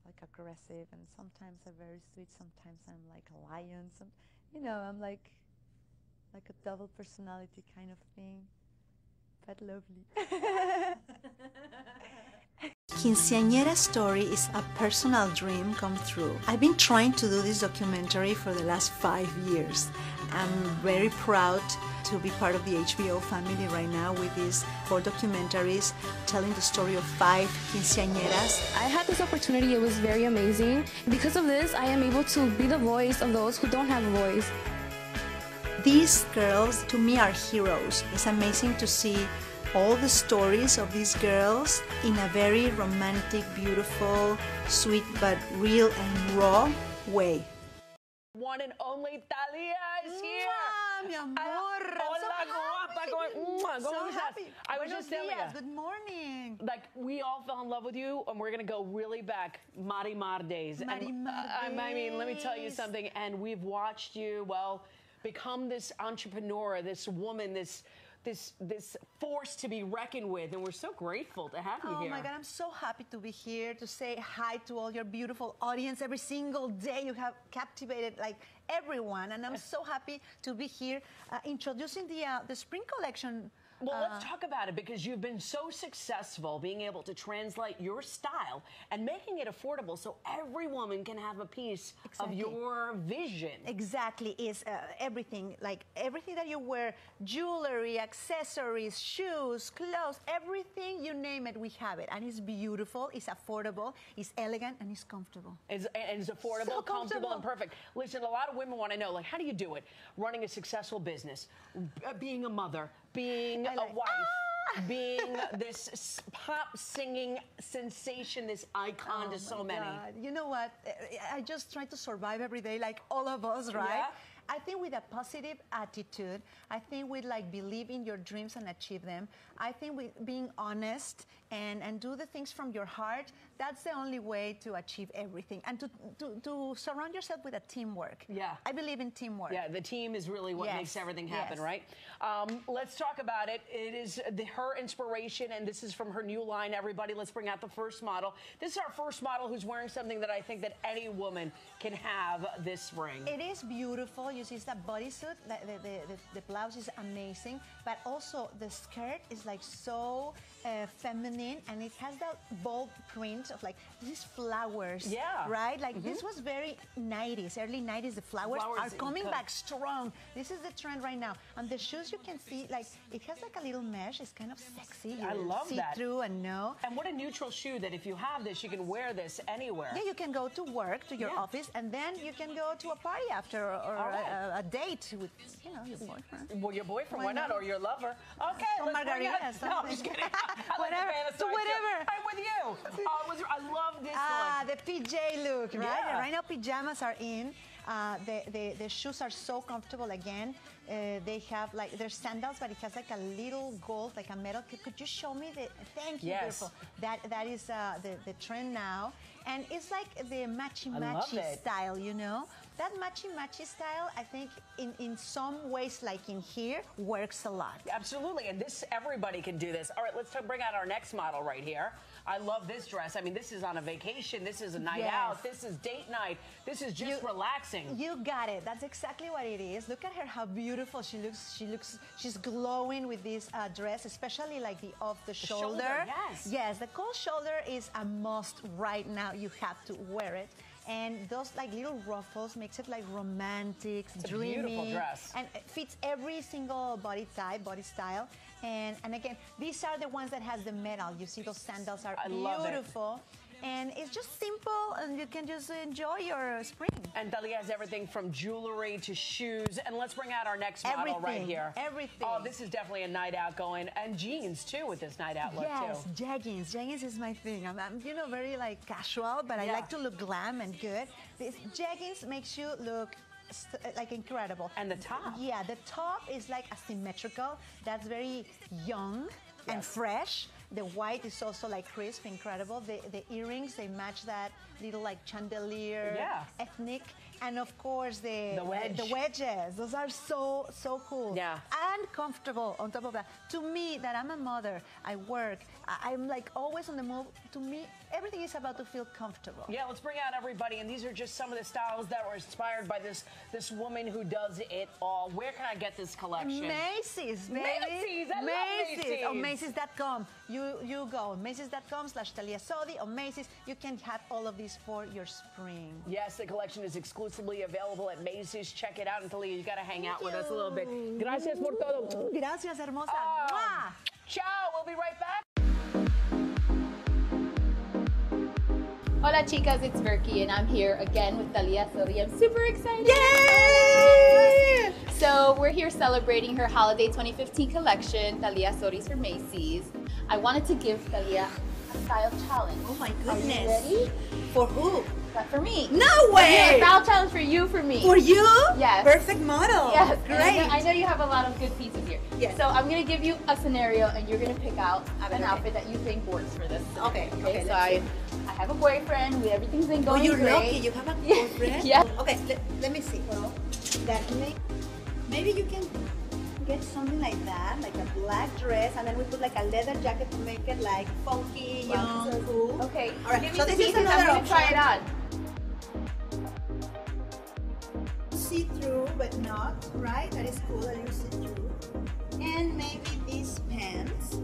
like, aggressive, and sometimes I'm very sweet. Sometimes I'm like a lion. You know, I'm like a double personality kind of thing, but lovely. Quinceañera Story is a personal dream come true. I've been trying to do this documentary for the last 5 years. I'm very proud to be part of the HBO family right now with these 4 documentaries telling the story of 5 quinceañeras. I had this opportunity. It was very amazing. Because of this, I am able to be the voice of those who don't have a voice. These girls, to me, are heroes. It's amazing to see all the stories of these girls in a very romantic, beautiful, sweet, but real and raw way. One and only Thalia is here. Mi amor. Hola, guapa. So happy. I was just telling you. Good morning. Like, we all fell in love with you, and we're going to go really back, Marimar days. Marimar I mean, let me tell you something. And we've watched you, well, become this entrepreneur, this woman, this force to be reckoned with, and we're so grateful to have you here. Oh my God, I'm so happy to be here to say hi to all your beautiful audience. Every single day you have captivated like everyone, and I'm so happy to be here introducing the spring collection. Well, let's talk about it, because you've been so successful being able to translate your style and making it affordable so every woman can have a piece of your vision. Exactly. Is everything, like everything that you wear, jewelry, accessories, shoes, clothes, everything, you name it, we have it. And it's beautiful, it's affordable, it's elegant, and it's comfortable. It's affordable, So comfortable, and perfect. Listen, a lot of women want to know, like, how do you do it? Running a successful business, being a mother, being a wife, being this pop singing sensation, this icon to so many. God. You know what? I just try to survive every day like all of us, right? I think with a positive attitude, I think with like believe in your dreams and achieve them. I think with being honest and do the things from your heart, that's the only way to achieve everything. And to surround yourself with a teamwork. Yeah. I believe in teamwork. Yeah, the team is really what makes everything happen, right? Let's talk about it. It is her inspiration, and this is from her new line, everybody. Let's bring out the first model. This is our first model who's wearing something that I think that any woman can have this spring. It is beautiful. You see, it's a bodysuit. The blouse is amazing, but also the skirt is like so feminine, and it has that bold print of like these flowers. Yeah. Right? Like this was very 90s, early 90s. The flowers are coming back strong. This is the trend right now. And the shoes, you can see, like, it has like a little mesh. It's kind of sexy. I love that. See through and no. And what a neutral shoe that if you have this, you can wear this anywhere. Yeah, you can go to work, to your office, and then you can go to a party after or a date with, you know, your boyfriend. Well, your boyfriend, why not? Or your lover. Okay, Some let's bring margaritas, it. No, I'm just kidding. Whatever. So whatever. I'm with you. I love this look. The PJ look, right? Yeah. Right now, pajamas are in. The shoes are so comfortable again. They have like, they're sandals, but it has like a little gold, like a metal. Could you show me the, thank you, beautiful. That is the trend now. And it's like the matchy-matchy style, you know? That matchy-matchy style, I think in some ways, like in here, works a lot. Absolutely, and this, everybody can do this. All right, let's bring out our next model right here. I love this dress. I mean, this is on a vacation. This is a night out. This is date night. This is just relaxing. You got it. That's exactly what it is. Look at her, how beautiful she looks. She's glowing with this dress, especially like the off-the-shoulder. Yes. Yes, the cold shoulder is a must right now. You have to wear it. And those like little ruffles makes it like romantic, dreamy. It's a beautiful dress. And it fits every single body type, body style. And again, these are the ones that has the metal. You see those sandals are beautiful. And it's just simple, and you can just enjoy your spring. And Thalia has everything from jewelry to shoes. And let's bring out our next model right here. Everything. Oh, this is definitely a night out going. And jeans, too, with this night out look, yes, too. jeggings. Jeggings is my thing. I'm you know, very, like, casual, but I like to look glam and good. This jeggings makes you look like incredible. And the top. Yeah, the top is like asymmetrical. That's very young and fresh. The white is also like crisp, incredible. The earrings, they match that little like chandelier, ethnic. And of course the wedges. Those are so cool. Yeah. And comfortable on top of that. To me, that I'm a mother, I work, I'm like always on the move. To me, everything is about to feel comfortable. Yeah, let's bring out everybody. And these are just some of the styles that were inspired by this woman who does it all. Where can I get this collection? Macy's, baby. Macy's, I love Macy's. On Macy's.com. You go on Macy's.com/Thalia Sodi. On Macy's, you can have all of these for your spring. Yes, the collection is exclusively available at Macy's. Check it out. And Thalia, you got to hang out with us a little bit. Gracias por todo. Gracias, hermosa. Ciao. We'll be right back. Hola chicas, it's Verky and I'm here again with Thalia Sodi. I'm super excited! Yay! So we're here celebrating her Holiday 2015 collection, Thalia Sodi's for Macy's. I wanted to give Thalia a style challenge. Oh my goodness. Are you ready? For who? For me. No way! A style challenge for you, for me. For you? Yes. Perfect model. Yes. Great. I know you have a lot of good pieces here. Yes. So I'm going to give you a scenario and you're going to pick out an outfit that you think works for this. Okay. So I have a boyfriend. Everything's been going great. Oh, you're lucky. You have a boyfriend? Yeah. Okay, let me see. Well, maybe you can get something like that, like a black dress, and then we put like a leather jacket to make it like funky, young, cool. Okay. All right. Give me So the this is pieces. another I'm going to try it on. See-through, but not, right? That is cool, a little see-through. And maybe these pants.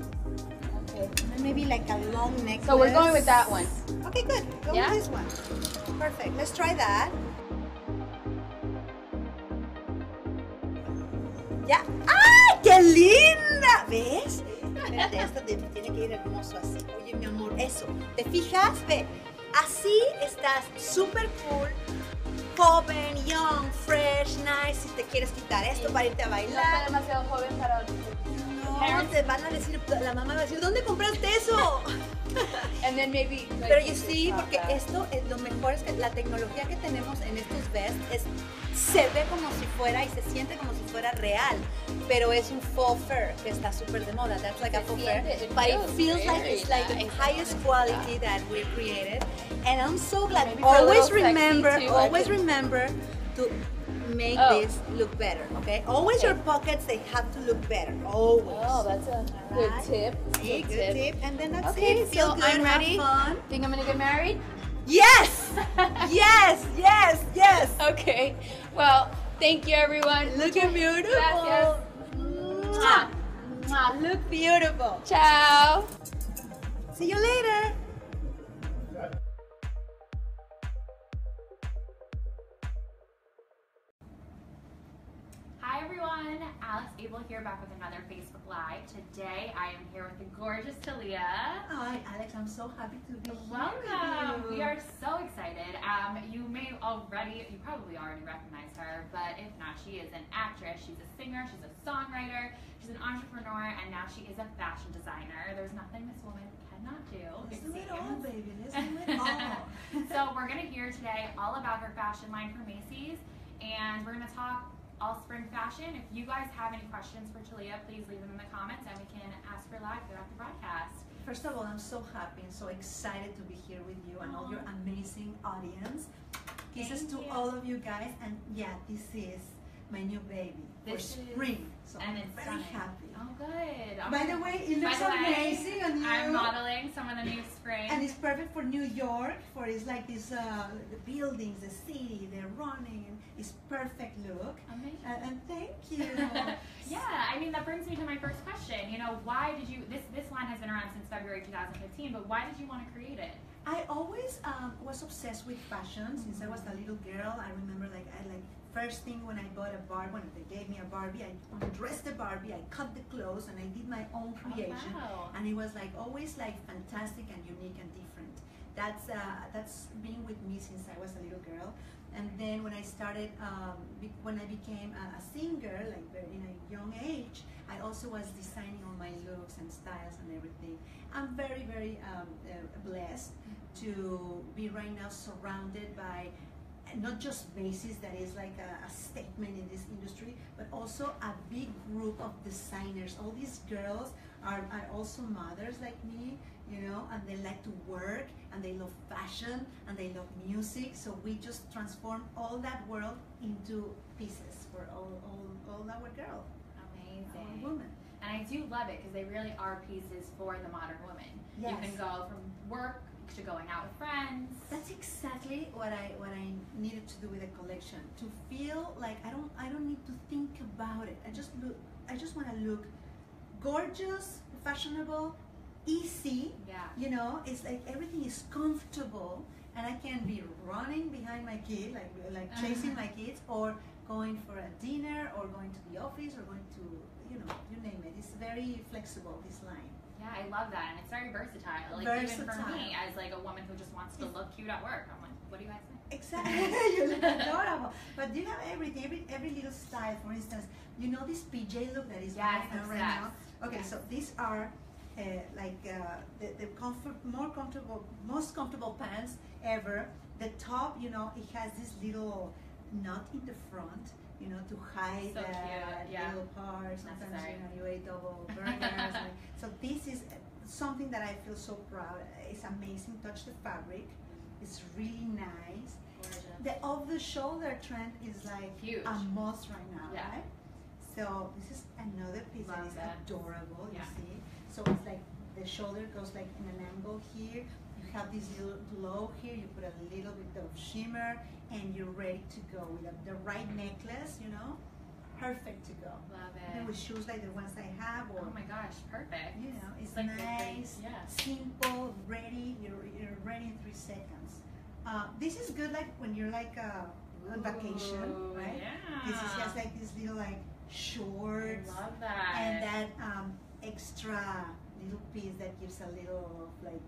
Okay. And maybe like a long necklace. So we're going with that one. Okay, good. Go with this one. Perfect. Let's try that. Ya. ¡Ay, qué linda! ¿Ves? Espérate, esto tiene que ir hermoso así. Oye, mi amor, eso. ¿Te fijas? Ve. Así estás súper cool. Joven, young, fresh, nice. Si te quieres quitar esto para irte a bailar. No está demasiado joven para... No, te van a decir, la mamá va a decir, ¿dónde compraste eso? And then maybe. Like, Pero you see, porque esto es lo mejor es que la tecnología que tenemos en estos vests se ve como si fuera y se siente como si fuera real, pero es un faux fur que está súper de moda. That's like a faux fur, but it feels like it's like the highest quality that we created. And I'm so glad. Always remember to make this look better, okay? Always your pockets, they have to look better, always. Oh, that's a good tip. See, good tip. And then that's Okay, it. Feel so good, I'm ready. have fun. Think I'm gonna get married? Yes! Yes, yes, yes. Okay, well, thank you everyone. Looking beautiful. Gracias. Mwah. Mwah. Look beautiful. Ciao. See you later. Hi everyone, Alex Abel here back with another Facebook Live. Today I am here with the gorgeous Thalia. Hi Alex, I'm so happy to be Welcome. here with you. We are so excited. You probably already recognize her, but if not, she is an actress, she's a singer, she's a songwriter, she's an entrepreneur, and now she is a fashion designer. There's nothing this woman cannot do. Let's do it all, baby. Let's do it all. So we're going to hear today all about her fashion line for Macy's, and we're going to talk all spring fashion. If you guys have any questions for Thalia, please leave them in the comments and we can ask her live throughout the broadcast. First of all, I'm so happy and so excited to be here with you and all your amazing audience. Kisses to all of you guys, and yeah, this is my new baby for spring. So and I'm it's very stunning. happy. Oh, good. By the way, it looks amazing on you. I'm modeling some of the new spring. And it's perfect for New York, for it's like this, the buildings, the city, they're running, and it's perfect look. Amazing. And thank you. Yeah, I mean, that brings me to my first question. You know, why did you, this line has been around since February 2015, but why did you want to create it? I always was obsessed with fashion since I was a little girl. I remember first thing when I bought a Barbie, when they gave me a Barbie, I undressed the Barbie, I cut the clothes, and I did my own creation. Oh, wow. And it was like always like fantastic and unique and different. That's been with me since I was a little girl. And then when I started, when I became a singer, like in a young age, I also was designing all my looks and styles and everything. I'm very, very blessed to be right now surrounded by not just Macy's, that is like a statement in this industry, but also a big group of designers. All these girls are also mothers like me, you know, and they like to work, and they love fashion, and they love music. So we just transform all that world into pieces for all our girls. Amazing. Our women. And I do love it because they really are pieces for the modern woman. Yes. You can go from work to going out with friends. That's exactly what I needed to do with the collection. To feel like I don't need to think about it. I just want to look gorgeous, fashionable, easy. Yeah. You know, it's like everything is comfortable, and I can be running behind my kid, like chasing my kids, or going for a dinner, or going to the office, or going to, you know, you name it. It's very flexible, this line. Yeah, I love that, and it's very versatile. Like even for me, as like a woman who just wants to look cute at work, I'm like, what do you guys think? Exactly, you look adorable. But you have everything, every little style. For instance, you know this PJ look that is right now. Okay, so these are the most comfortable pants ever. The top, you know, it has this little knot in the front, you know, to hide little parts. Sometimes, you know, you ate double burners. So this is something that I feel so proud. It's amazing. Touch the fabric. It's really nice. Gorgeous. The off-the-shoulder trend is like huge, a must right now, right? So this is another piece that is adorable. You see. So it's like the shoulder goes like in an angle here. You have this little glow here. You put a little bit of shimmer, and you're ready to go with the right necklace. You know, perfect to go. Love it. And with shoes like the ones I have. Or, oh my gosh, perfect. You know, it's like nice, simple, ready. You're ready in 3 seconds. This is good like when you're like on vacation, right? Yeah. This has like this little like shorts. I love that. And that extra little piece that gives a little like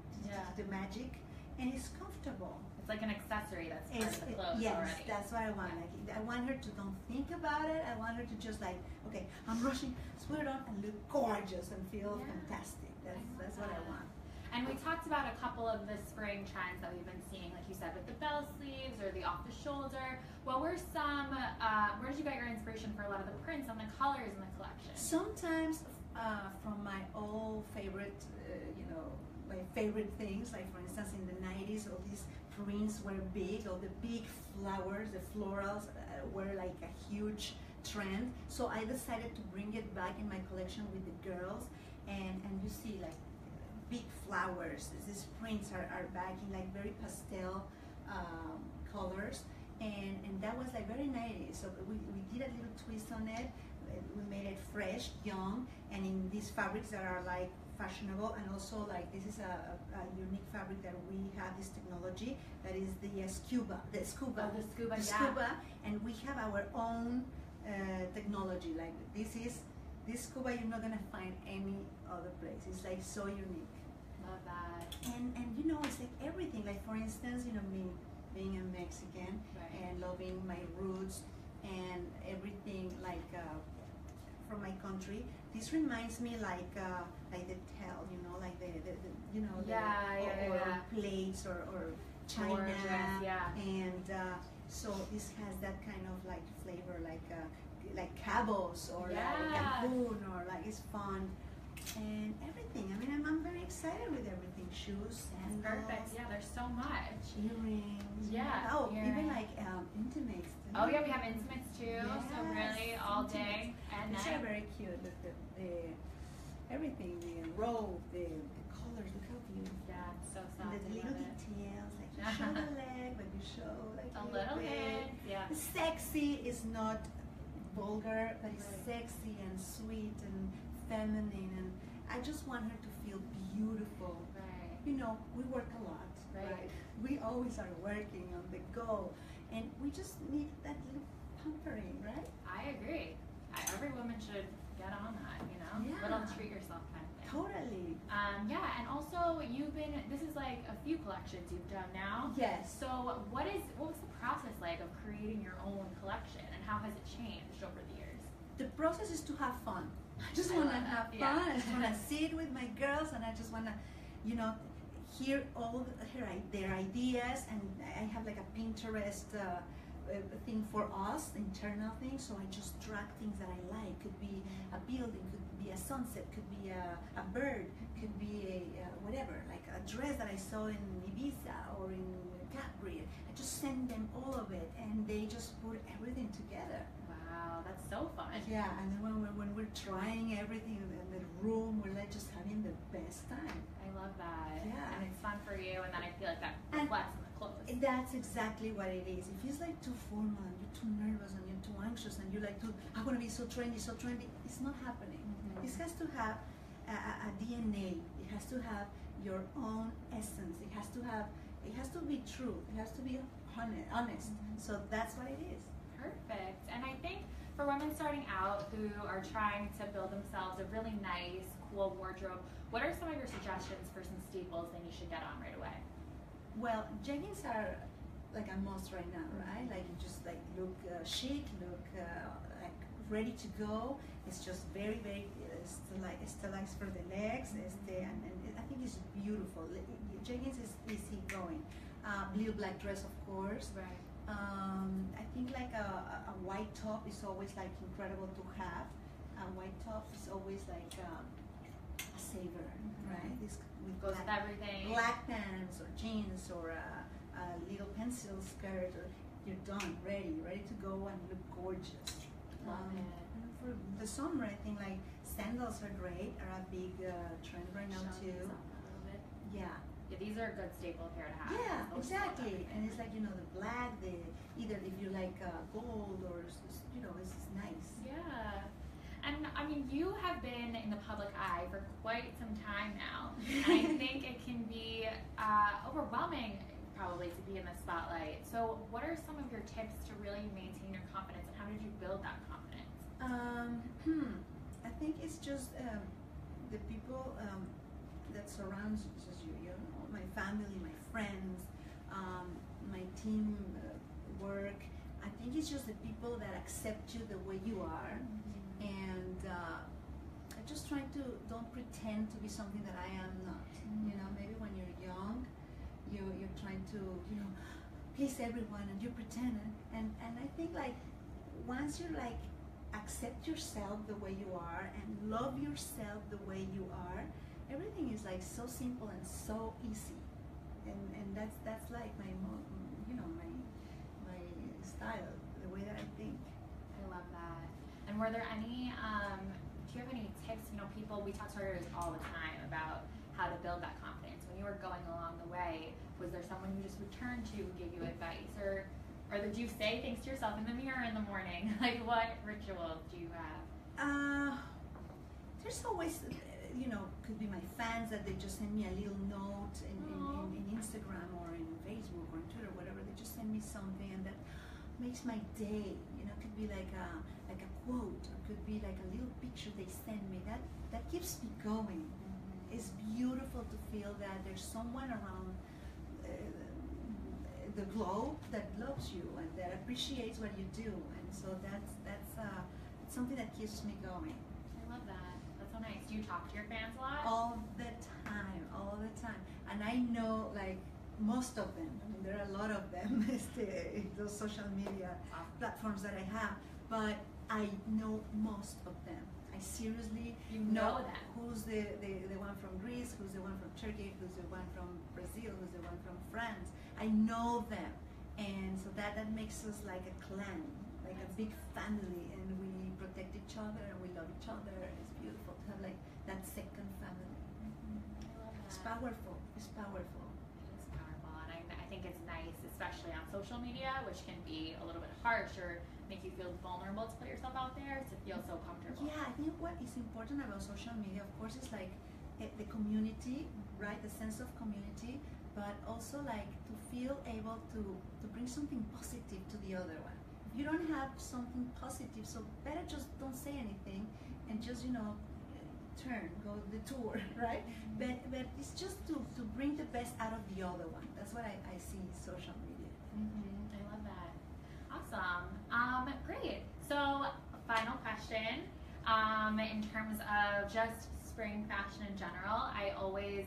the magic, and it's comfortable. It's like an accessory that's part of the clothes yes, already. That's what I want. Like, I want her to don't think about it. I want her to just like, okay, I'm rushing, let's put it on and look gorgeous and feel fantastic. That's what I want. And we talked about a couple of the spring trends that we've been seeing, like you said, with the bell sleeves or the off the shoulder. What were some, where did you get your inspiration for a lot of the prints and the colors in the collection? Sometimes from my old favorite, my favorite things, like for instance in the 90s, all these prints were big, all the big flowers, the florals were like a huge trend. So I decided to bring it back in my collection with the girls, and you see like big flowers. These prints are back in like very pastel colors, and that was like very 90s. So we did a little twist on it. We made it fresh, young, and in these fabrics that are like fashionable, and also like this is a unique fabric that we have this technology that is the scuba, and we have our own technology. Like this scuba you're not gonna find any other place. It's like so unique. Love that. And it's like everything. Like for instance, me being a Mexican and loving my roots and everything like from my country. This reminds me like the tell, like or plates or China. Gorgeous, yeah. And so this has that kind of like flavor, like cabos or like Cancun, or like it's fun. And everything. I mean, I'm very excited with everything. Shoes, sandals. Perfect. Yeah, there's so much. Earrings. Yeah. Oh, earrings. even like intimates. Oh yeah, we have intimates too. Yes, So really all day and These night. are very cute. The everything, the robe, the colors. Look how beautiful. Yeah, it's so soft. And the little details, like you show the leg, but you show like a little bit. Yeah. Sexy is not vulgar, but it's sexy and sweet and feminine, and I just want her to feel beautiful. Right. We work a lot, right? We always are working on the go, and we just need that little pampering, right? I agree. Every woman should get on that, little treat yourself kind of thing. Totally. Yeah, and also this is like a few collections you've done now. Yes. So what was the process like of creating your own collection, and how has it changed over the years? The process is to have fun. I just want to have fun. Yeah. I just want to sit with my girls, and I just want to, hear all their ideas. And I have like a Pinterest thing for us, internal thing. So I just drag things that I like. Could be a building, could be a sunset, could be a bird, could be whatever, like a dress that I saw in Ibiza or in Capri. I just send them all of it, and they just put everything together. Wow, that's so fun. Yeah, and then when we're trying everything in the room, we're like just having the best time. I love that. Yeah. And it's fun for you, and then I feel like that reflects in the clothes. That's exactly what it is. If it's like too formal and you're too nervous and you're too anxious and you're like, I want to be so trendy, it's not happening. This has to have a DNA. It has to have your own essence. It has to be true. It has to be honest. So that's what it is. Perfect. And I think for women starting out who are trying to build themselves a really nice, cool wardrobe, what are some of your suggestions for some staples that you should get on right away? Well, jeggings are like a must right now, right? Like you just like look chic, look like ready to go. It's just very, very stylized for the legs, and I think it's beautiful. Jeggings is easy going. Little black dress, of course. Right. I think like a white top is always like incredible to have. A white top is always like a saver, right? This goes with everything. Black pants or jeans or a little pencil skirt, or you're done, ready to go and look gorgeous. For the summer, I think like sandals are great, are a big trend right now too. Yeah. Yeah, these are a good staple pair to have. Yeah, exactly. And it's like, the black, either if you like gold or, it's nice. Yeah. And I mean, you have been in the public eye for quite some time now. And I think it can be overwhelming probably to be in the spotlight. So what are some of your tips to really maintain your confidence, and how did you build that confidence? I think it's just the people that surrounds you, my family, my friends, my team work. I think it's just the people that accept you the way you are, and I just trying to don't pretend to be something that I am not. You know, maybe when you're young, you're trying to, you know, please everyone, and you pretend, and I think like once you like accept yourself the way you are and love yourself the way you are, everything is like so simple and so easy, and that's like my you know, my style, the way that I think. I love that. And were there any do you have any tips? You know, we talk to artists all the time about how to build that confidence. When you were going along the way, was there someone you just would turn to who gave you advice, or did you say things to yourself in the mirror in the morning? Like, what rituals do you have? There's always, you know, could be my fans that they just send me a little note in Instagram or in Facebook or in Twitter, whatever. They just send me something, and that makes my day. You know, it could be like a quote, or could be like a little picture they send me. That keeps me going. It's beautiful to feel that there's someone around the globe that loves you and that appreciates what you do, and so that's something that keeps me going. I love that. That's so nice. Do you talk to your fans a lot? All the time. And I know like most of them. I mean, there are a lot of them, those social media platforms that I have, but I know most of them. I seriously know them. Who's the one from Greece, who's the one from Turkey, who's the one from Brazil, who's the one from France. I know them, and so that makes us like a clan, like a big family, and we protect each other and we love each other. It's beautiful to have like that second family. I love that. It's powerful. It's powerful. It is powerful, and I think it's nice, especially on social media, which can be a little bit harsh or make you feel vulnerable to put yourself out there, to feel so comfortable. Yeah, I think what is important about social media, of course, is like the community, right? The sense of community, but also like to feel able to bring something positive to the other one. If you don't have something positive, so better just don't say anything and just, you know, go the tour, right? But it's just to bring the best out of the other one. That's what I see in social media. I love that. Awesome. Great. So, final question. In terms of just spring fashion in general, I always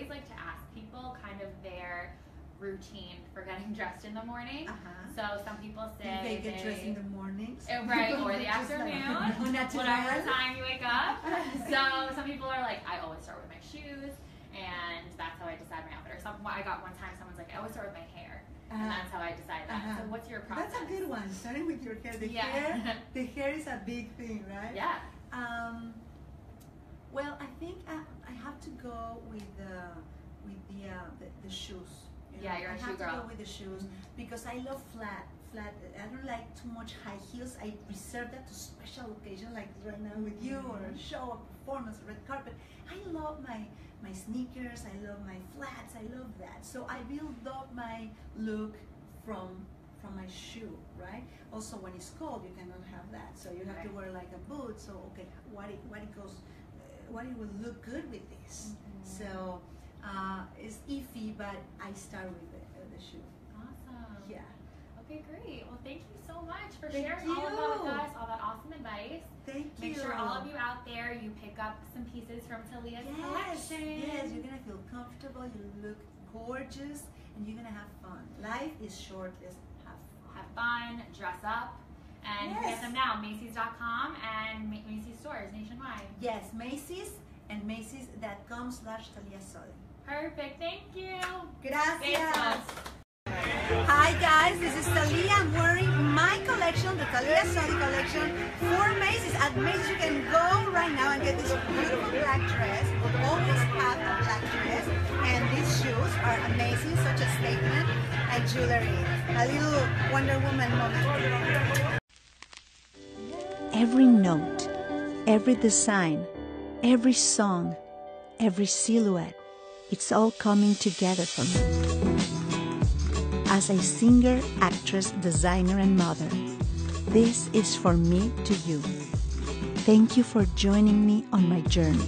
like to ask people kind of their routine for getting dressed in the morning. So some people say they get dressed in the mornings, right, or the afternoon, whatever time you wake up. So some people are like, I always start with my shoes, and that's how I decide my outfit. Or I got one time someone's like, I always start with my hair. And that's how I decide that. So what's your process? That's a good one. Starting with your hair. The hair is a big thing, right? Yeah. Well, I think I have to go with the shoes. You know? Yeah, you're a shoe girl. I have to go with the shoes because I love flat. I don't like too much high heels. I reserve that to special occasions, like right now with you, or a show, a performance, a red carpet. I love my sneakers. I love my flats. I love that. So I build up my look from my shoe, right? Also, when it's cold, you cannot have that. So you have to wear like a boot. So okay, what it will look good with this. So it's iffy, but I start with the shoe. Awesome. Yeah. Okay, great. Well, thank you so much for sharing all of that with us, all that awesome advice. Thank you. Make sure all of you out there, you pick up some pieces from Thalia's collection. Yes, you're gonna feel comfortable, you look gorgeous, and you're gonna have fun. Life is short, let's have fun. Have fun, dress up, and you can get them now, Macy's.com and Macy's stores nationwide. Yes, Macy's and Macy's.com/Thalia Sodi. Perfect, thank you. Gracias. Hi guys, this is Thalia. I'm wearing my collection, the Thalia Sodi collection, for Macy's. At Macy's you can go right now and get this beautiful black dress. Always have a black dress. And these shoes are amazing, such a statement, and jewelry. A little Wonder Woman moment. Every note, every design, every song, every silhouette, it's all coming together for me. As a singer, actress, designer, and mother, this is for me to you. Thank you for joining me on my journey.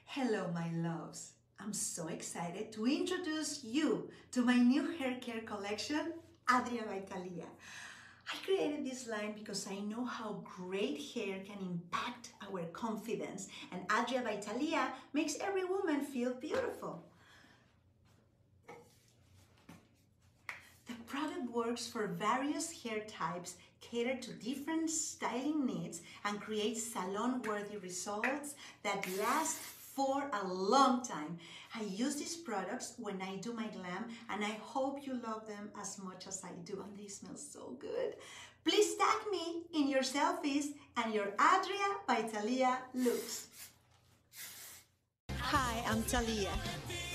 Hello, my loves. I'm so excited to introduce you to my new hair care collection, Adria by Thalia. I created this line because I know how great hair can impact our confidence, and Adria by Thalia makes every woman feel beautiful. The product works for various hair types, cater to different styling needs, and creates salon-worthy results that last for a long time. I use these products when I do my glam, and I hope you love them as much as I do, and they smell so good. Please tag me in your selfies and your Adria by Thalia looks. Hi, I'm Thalia,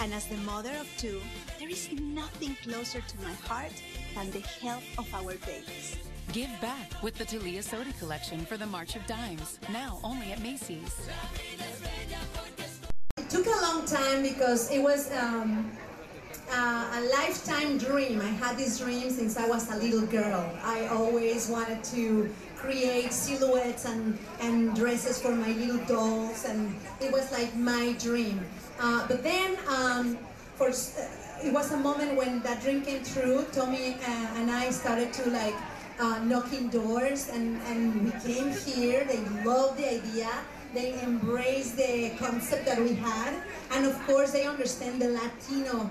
and as the mother of two, there is nothing closer to my heart than the health of our babies. Give back with the Thalia Soda Collection for the March of Dimes, now only at Macy's. It took a long time because it was a lifetime dream. I had this dream since I was a little girl. I always wanted to create silhouettes and dresses for my little dolls, and it was like my dream. But then it was a moment when that dream came true. Tommy and I started to knocking doors, and we came here. They loved the idea. They embraced the concept that we had, and of course they understand the Latino,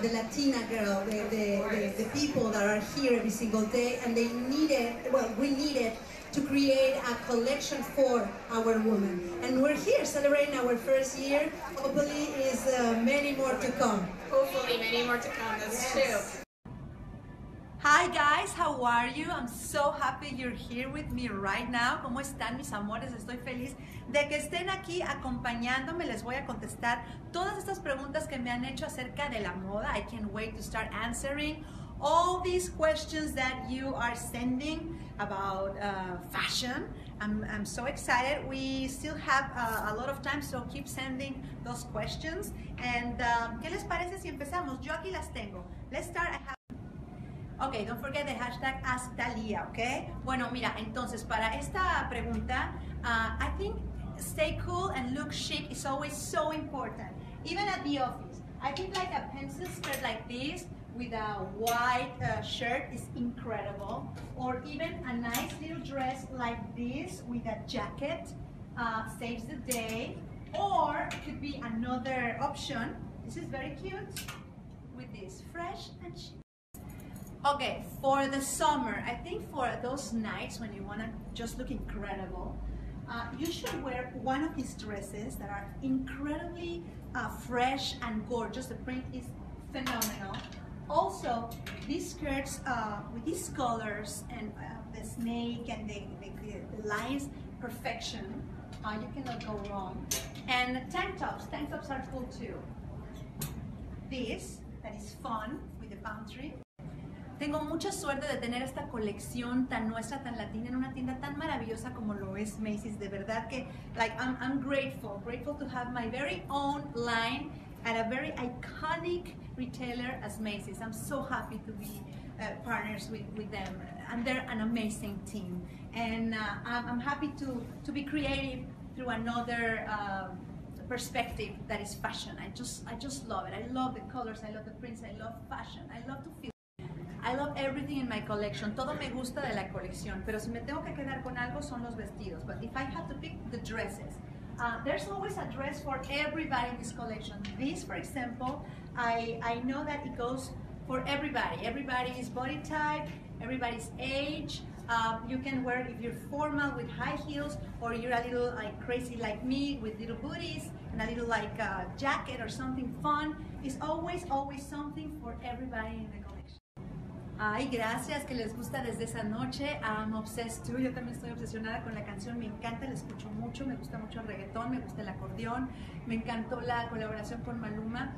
the Latina girl, the people that are here every single day, and they needed, well, we needed to create a collection for our women. And we're here celebrating our first year. Hopefully is many more to come. Hopefully many more to come, that's true. Hi guys, how are you? I'm so happy you're here with me right now. ¿Cómo están mis amores? Estoy feliz de que estén aquí acompañándome. Les voy a contestar todas estas preguntas que me han hecho acerca de la moda. I can't wait to start answering all these questions that you are sending about fashion. I'm so excited. We still have a lot of time, so keep sending those questions. And ¿qué les parece si empezamos? Yo aquí las tengo. Let's start. Ok, don't forget the hashtag AskThalia, ok? Bueno, mira, entonces para esta pregunta, I think stay cool and look chic is always so important. Even at the office. I think like a pencil skirt like this with a white shirt is incredible. Or even a nice little dress like this with a jacket saves the day. Or it could be another option. This is very cute with this fresh and chic. Okay, for the summer, I think for those nights when you want to just look incredible, you should wear one of these dresses that are incredibly fresh and gorgeous. The print is phenomenal. Also, these skirts with these colors and the snake and the lines, perfection. You cannot go wrong. And tank tops are cool too. This, that is fun with the palm tree. Tengo mucha suerte de tener esta colección tan nuestra, tan latina, en una tienda tan maravillosa como lo es Macy's. De verdad que, like, I'm grateful to have my very own line at a very iconic retailer as Macy's. I'm so happy to be partners with them, and they're an amazing team. And I'm happy to be creative through another perspective that is fashion. I just love it. I love the colors, I love the prints, I love fashion, I love to feel. I love everything in my collection. Todo me gusta de la colección, pero si me tengo que quedar con algo son los vestidos. But if I have to pick the dresses, there's always a dress for everybody in this collection. This, for example, I know that it goes for everybody. Everybody's body type, everybody's age. You can wear it if you're formal with high heels, or you're a little like crazy like me with little booties and a little like jacket or something fun. It's always something for everybody in the collection. Ay, gracias, que les gusta desde esa noche. I'm obsessed too. Yo también estoy obsesionada con la canción. Me encanta, la escucho mucho. Me gusta mucho el reggaetón, me gusta el acordeón. Me encantó la colaboración con Maluma.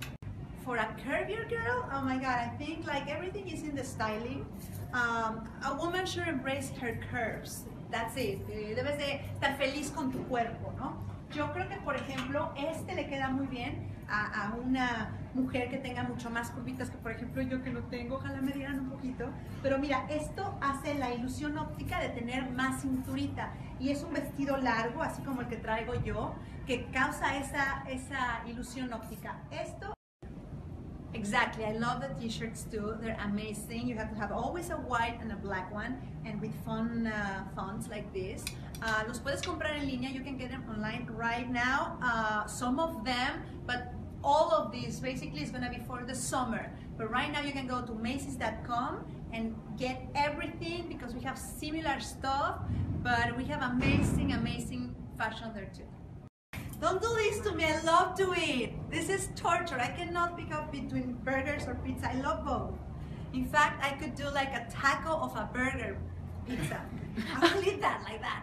For a curvier girl, oh my God, I think like everything is in the styling. A woman should embrace her curves. That's it. Debes de estar feliz con tu cuerpo, ¿no? Yo creo que, por ejemplo, este le queda muy bien a una mujer que tenga mucho más curvitas que, por ejemplo, yo que no tengo. Ojalá me dieran un poquito. Pero mira, esto hace la ilusión óptica de tener más cinturita. Y es un vestido largo, así como el que traigo yo, que causa esa ilusión óptica. Esto Exactly, I love the t-shirts too. They're amazing. You have to have always a white and a black one, and with fun fonts like this. Los puedes comprar en línea. You can get them online right now. Some of them, but all of these basically is gonna be for the summer. But right now you can go to Macy's.com and get everything because we have similar stuff, but we have amazing, amazing fashion there too. Don't do this to me, I love to eat. This is torture. I cannot pick up between burgers or pizza. I love both. In fact, I could do like a taco of a burger pizza. I will eat that like that.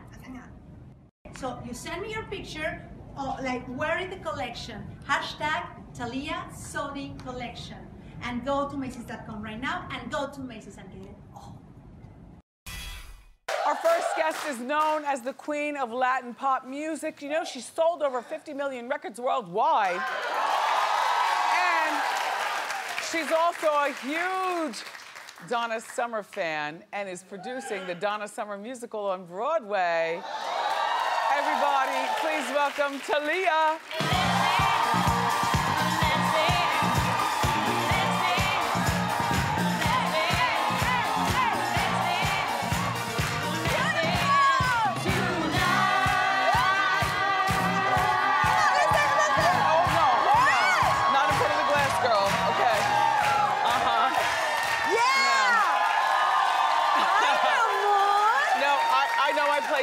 So you send me your picture, like wearing the collection. Hashtag Thalia Sodi Collection. And go to Macy's.com right now and go to Macy's and get it all. Our first guest is known as the queen of Latin pop music. You know, she sold over 50 million records worldwide. And she's also a huge Donna Summer fan and is producing the Donna Summer musical on Broadway. Everybody, please welcome Thalia.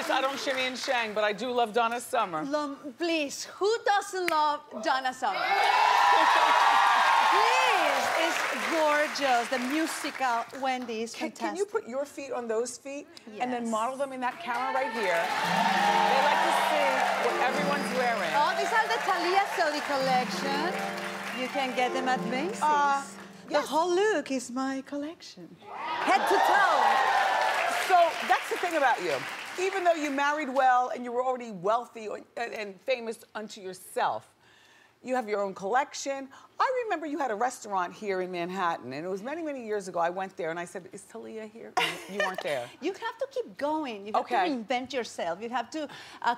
I don't shimmy and shang, but I do love Donna Summer. Please, who doesn't love Donna Summer? Please, it's gorgeous. The musical Wendy is fantastic. Can you put your feet on those feet and then model them in that camera right here? They like to see what everyone's wearing. Oh, these are the Thalia Sodi collection. You can get them at Macy's. The whole look is my collection. Head to toe. So that's the thing about you. Even though you married well and you were already wealthy and famous unto yourself, you have your own collection. I remember you had a restaurant here in Manhattan, and it was many, many years ago. I went there and I said, is Thalia here? You weren't there. You have to keep going. You have to reinvent yourself. You have to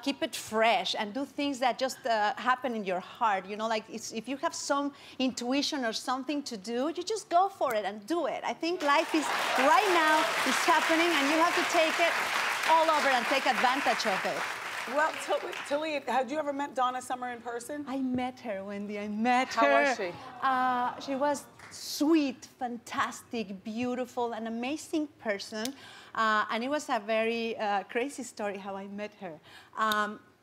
keep it fresh and do things that just happen in your heart. You know, like if you have some intuition or something to do, you just go for it and do it. I think life is, right now, is happening, and you have to take it all over and take advantage of it. Well, Thalia, had you ever met Donna Summer in person? I met her, Wendy. I met her. How was she? She was sweet, fantastic, beautiful, an amazing person. And it was a very crazy story how I met her.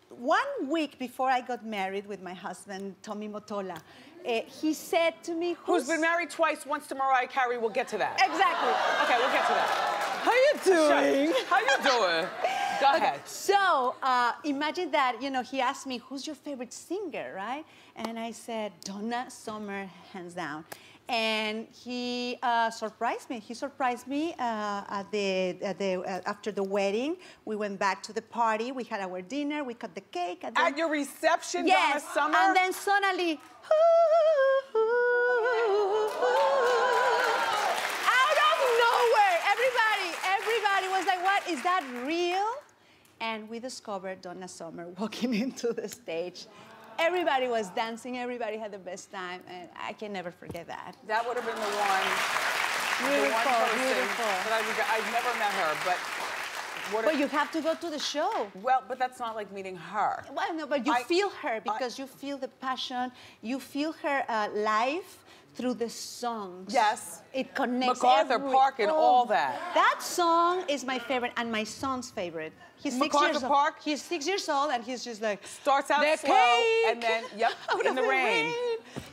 1 week before I got married with my husband, Tommy Mottola, he said to me, who's been married twice, once to Mariah Carey. We'll get to that. Exactly. Okay, we'll get to that. How you doing? How you doing? Go ahead. So imagine that, you know, he asked me, who's your favorite singer, right? And I said, Donna Summer, hands down. And he surprised me. He surprised me after the wedding. We went back to the party. We had our dinner. We cut the cake. And then, at your reception, yes, Donna Summer? And then suddenly, out of nowhere, everybody was like, what, is that real? And we discovered Donna Summer walking into the stage. Everybody was dancing, everybody had the best time, and I can never forget that. That would have been the one Beautiful. But I've never met her, but you have to go to the show. Well, but that's not like meeting her. Well, no, but you feel her because you feel the passion, you feel her life through the songs. Yes. It connects MacArthur Park and all that. That song is my favorite and my son's favorite. He's MacArthur Park? He's 6 years old and he's just like, starts out the slow cake and then, in the rain.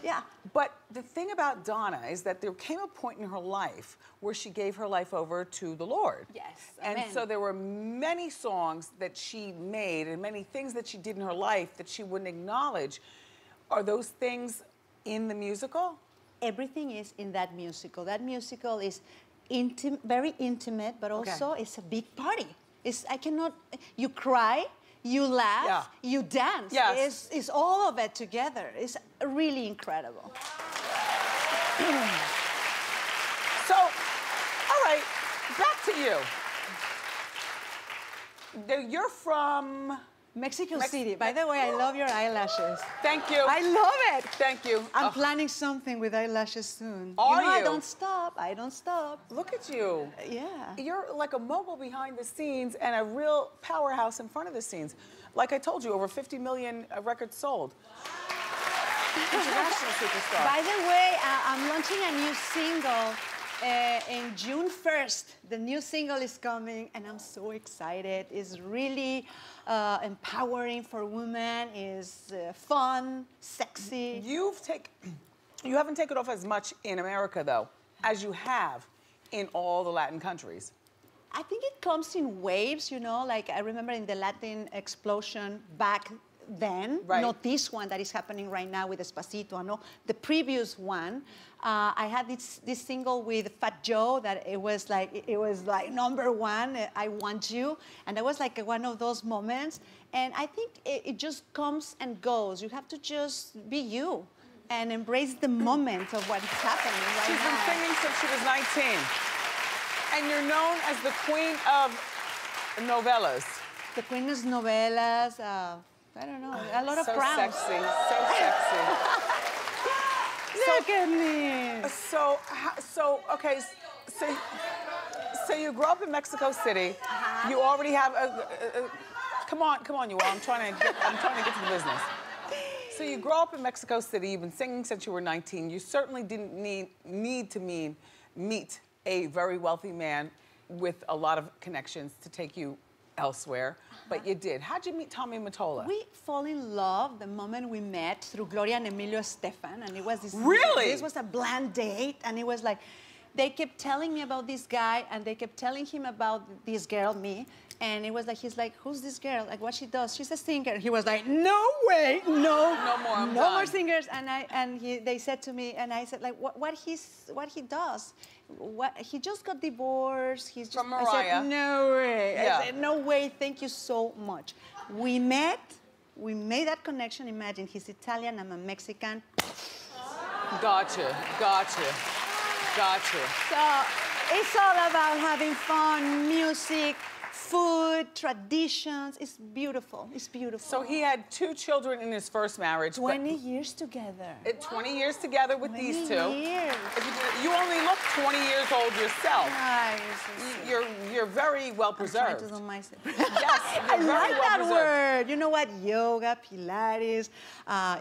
Yeah. But the thing about Donna is that there came a point in her life where she gave her life over to the Lord. Yes. And Amen. so there were many songs that she made and many things that she did in her life that she wouldn't acknowledge. Are those things in the musical? Everything is in that musical. That musical is very intimate, but also it's a big party. You cry, you laugh, you dance. Yes. It's all of it together. It's really incredible. So, all right, back to you. You're from Mexico City. By the way, I love your eyelashes. Thank you. I love it. Thank you. I'm planning something with eyelashes soon. Are you? I don't stop. I don't stop. Look at you. Yeah. You're like a mogul behind the scenes and a real powerhouse in front of the scenes. Like I told you, over 50 million records sold. International superstar. By the way, I'm launching a new single in June 1st. The new single is coming, and I'm so excited. It's really empowering for women. It's fun, sexy. You haven't taken off as much in America, though, as you have in all the Latin countries. I think it comes in waves, you know, like I remember in the Latin explosion back then, not this one that is happening right now with Despacito, no, the previous one. I had this single with Fat Joe that it was like #1, I Want You, and that was like one of those moments. And I think it just comes and goes. You have to just be you and embrace the moment of what is happening right now. She's been singing since she was 19. And you're known as the queen of novellas. The queen of novellas, I don't know, a lot of crowns. So sexy, so sexy. Look at me. Okay, so you grew up in Mexico City. You already have come on, you all. I'm trying to get to the business. So you grew up in Mexico City. You've been singing since you were 19. You certainly didn't need to meet a very wealthy man with a lot of connections to take you elsewhere, but you did. How'd you meet Tommy Mottola? We fall in love the moment we met through Gloria and Emilio Estefan, and it was this. Really? This was a blind date, and it was like, they kept telling me about this guy, and they kept telling him about this girl, me, and it was like, he's like, who's this girl? Like, what she does? She's a singer. He was like, no way, no more singers. And they said to me, and I said, like, what he does? He just got divorced. He's just, from Mariah. I said, no way. Yeah. I said, no way. Thank you so much. We met. We made that connection. Imagine, he's Italian. I'm a Mexican. Gotcha. So it's all about having fun, music, food, traditions. It's beautiful. It's beautiful. So he had 2 children in his first marriage. 20 years together. 20 years together with these 2. Years. You only look 20 years old yourself. You're very well preserved. I'm trying to do myself. Yes, I like that word. You know what? Yoga, Pilates,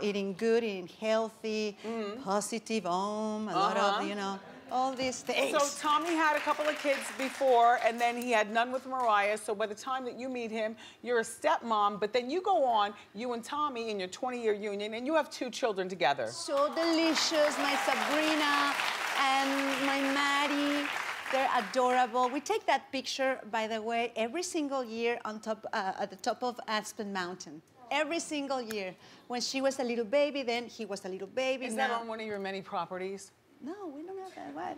eating good, eating healthy, positive, a lot of, you know, all these things. So Tommy had a couple of kids before, and then he had none with Mariah. So by the time that you meet him, you're a stepmom. But then you go on, you and Tommy, in your 20-year union, and you have 2 children together. So delicious, my Sabrina and my Maddie. They're adorable. We take that picture, by the way, every single year on top, at the top of Aspen Mountain. Every single year. When she was a little baby, then he was a little baby. Is that on one of your many properties? No, we don't have that. What?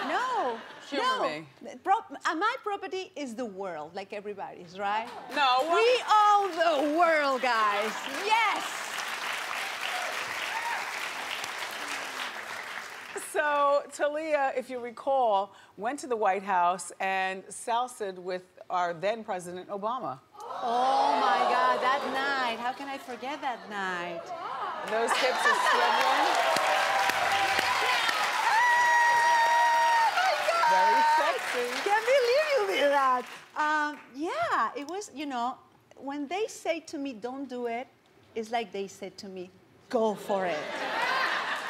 No. Humor me. My property is the world, like everybody's, right? No. We own the world, guys. Yes. So Thalia, if you recall, went to the White House and salsa'd with our then President Obama. Oh my God, that night. How can I forget that night? Those hips are swiveling. Very sexy. Can't believe you did that. Yeah, it was, you know, when they say to me, don't do it, it's like they said to me, go for it.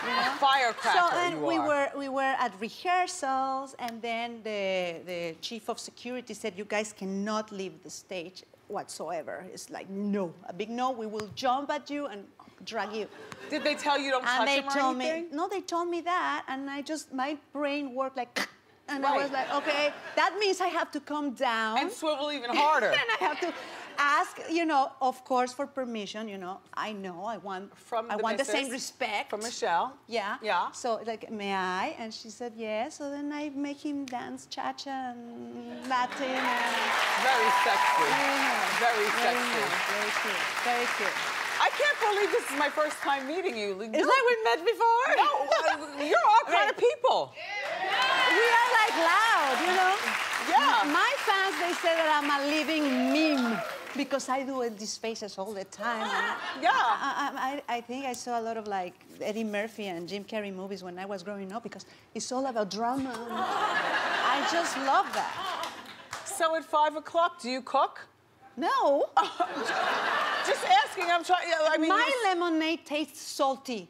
You know? A firecracker. So then we were at rehearsals, and then the chief of security said, you guys cannot leave the stage whatsoever. It's like, no, a big no. We will jump at you and drag you. Did they tell you don't touch him or anything? No, they told me that, and my brain worked like, and I was like, okay, that means I have to come down. And swivel even harder. And I have to ask, you know, of course, for permission, you know. I know, I want the same respect. From Michelle. Yeah. Yeah. So, like, may I? And she said, yes. So then I make him dance cha-cha and Latin and... Very sexy. Very sexy. Very cute. Very cute. I can't believe this is my first time meeting you. It's like we met before? No, you're all kind of people. We are like loud, you know? Yeah. My fans, they say that I'm a living meme. because I do these faces all the time. Yeah. I think I saw a lot of like Eddie Murphy and Jim Carrey movies when I was growing up because it's all about drama. I just love that. So at 5 o'clock, do you cook? No. Just asking. I'm trying. I mean, my lemonade tastes salty.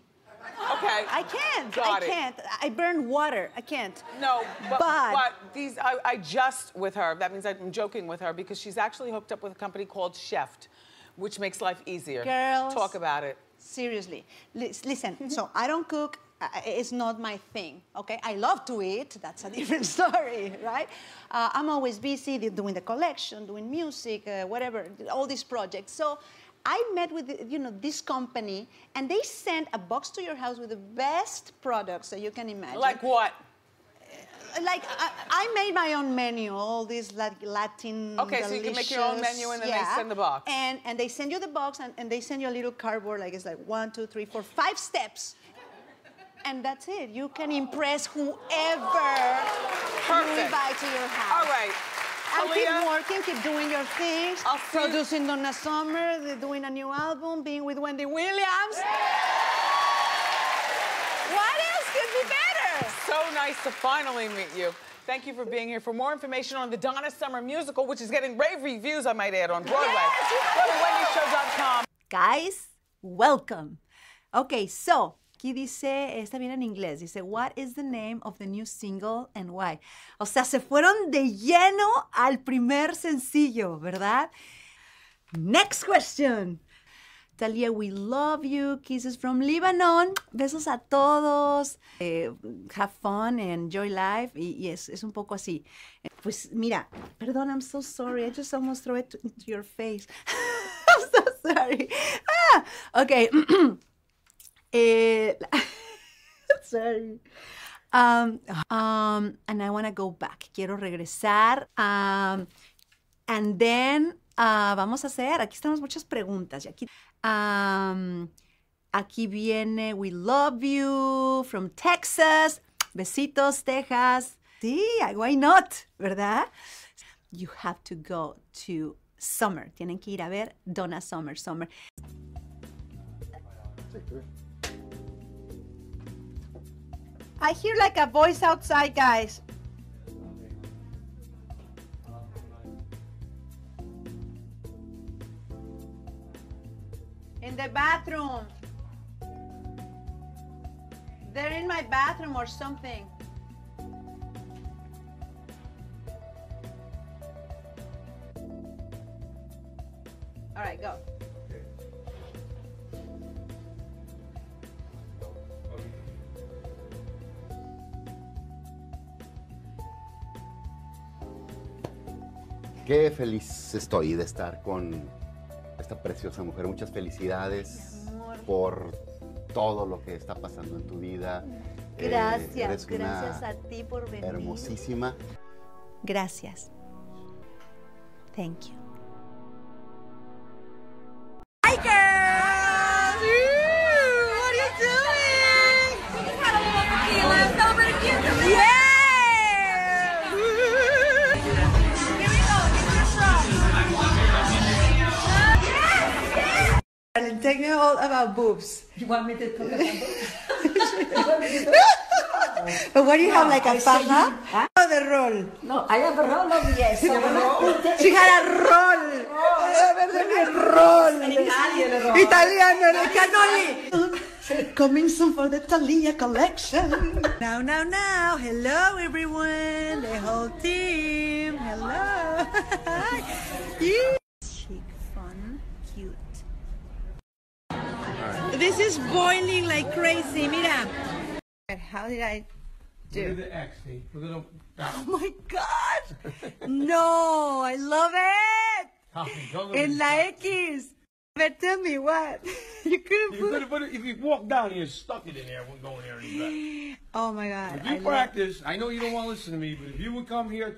Okay. I can't. Got I can't. I burn water. I can't. No, but these, I just with her, that means I'm joking with her because she's actually hooked up with a company called Chef, which makes life easier. Girls. Talk about it. Seriously. Listen, so I don't cook. It's not my thing, okay? I love to eat. That's a different story, right? I'm always busy doing the collection, doing music, whatever, all these projects. So I met with, this company, and they sent a box to your house with the best products that you can imagine. Like what? Like, I made my own menu, all these Latin Okay, so you can make your own menu, and then they send the box. And they send you the box, and they send you a little cardboard, like it's like 1, 2, 3, 4, 5 steps. And that's it. You can impress whoever you invite to your house. All right. And keep working, keep doing your things. Producing Donna Summer, doing a new album, being with Wendy Williams. What else could be better? So nice to finally meet you. Thank you for being here. For more information on the Donna Summer musical, which is getting rave reviews, I might add, on Broadway, go to wendyshow.com. Guys, welcome. Okay, so aquí dice, está bien en inglés, dice, what is the name of the new single and why? O sea, se fueron de lleno al primer sencillo, ¿verdad? Next question. Thalia, we love you. Kisses from Lebanon. Besos a todos. Have fun and enjoy life. Y es un poco así. Pues mira, perdón, I'm so sorry. I just almost threw it into your face. I'm so sorry. Okay. Sorry. And I want to go back. Quiero regresar. And then vamos a hacer, aquí estamos muchas preguntas. Y aquí viene We Love You from Texas. Besitos, Texas. Sí, why not? ¿Verdad? You have to go to Summer. Tienen que ir a ver Donna Summer. I hear like a voice outside, guys. In the bathroom. They're in my bathroom or something. All right, go. Qué feliz estoy de estar con esta preciosa mujer. Muchas felicidades por todo lo que está pasando en tu vida. Gracias, gracias a ti por venir. Hermosísima. Gracias. Thank you. Hi, girls! What are you doing? We had a little tequila, celebrating you. Yeah! And tell me all about boobs. You want me to talk about boobs? But what do you have, like a faja? Or the roll? No, I have a roll of yes. She had a roll. Roll. Italiano, the cannoli. Coming soon for the Thalia collection. Now. Hello, everyone. The whole team. Hello. Chic, fun, cute. This is boiling like crazy. Mira. How did I do? Look at the X, see? Look at the... Oh my God! No, I love it! En la X. But tell me what? You couldn't put it, if you walk down here, stuck it in there, it wouldn't go in there any better. Oh my God. If you practice, I know you don't want to listen to me, but if you would come here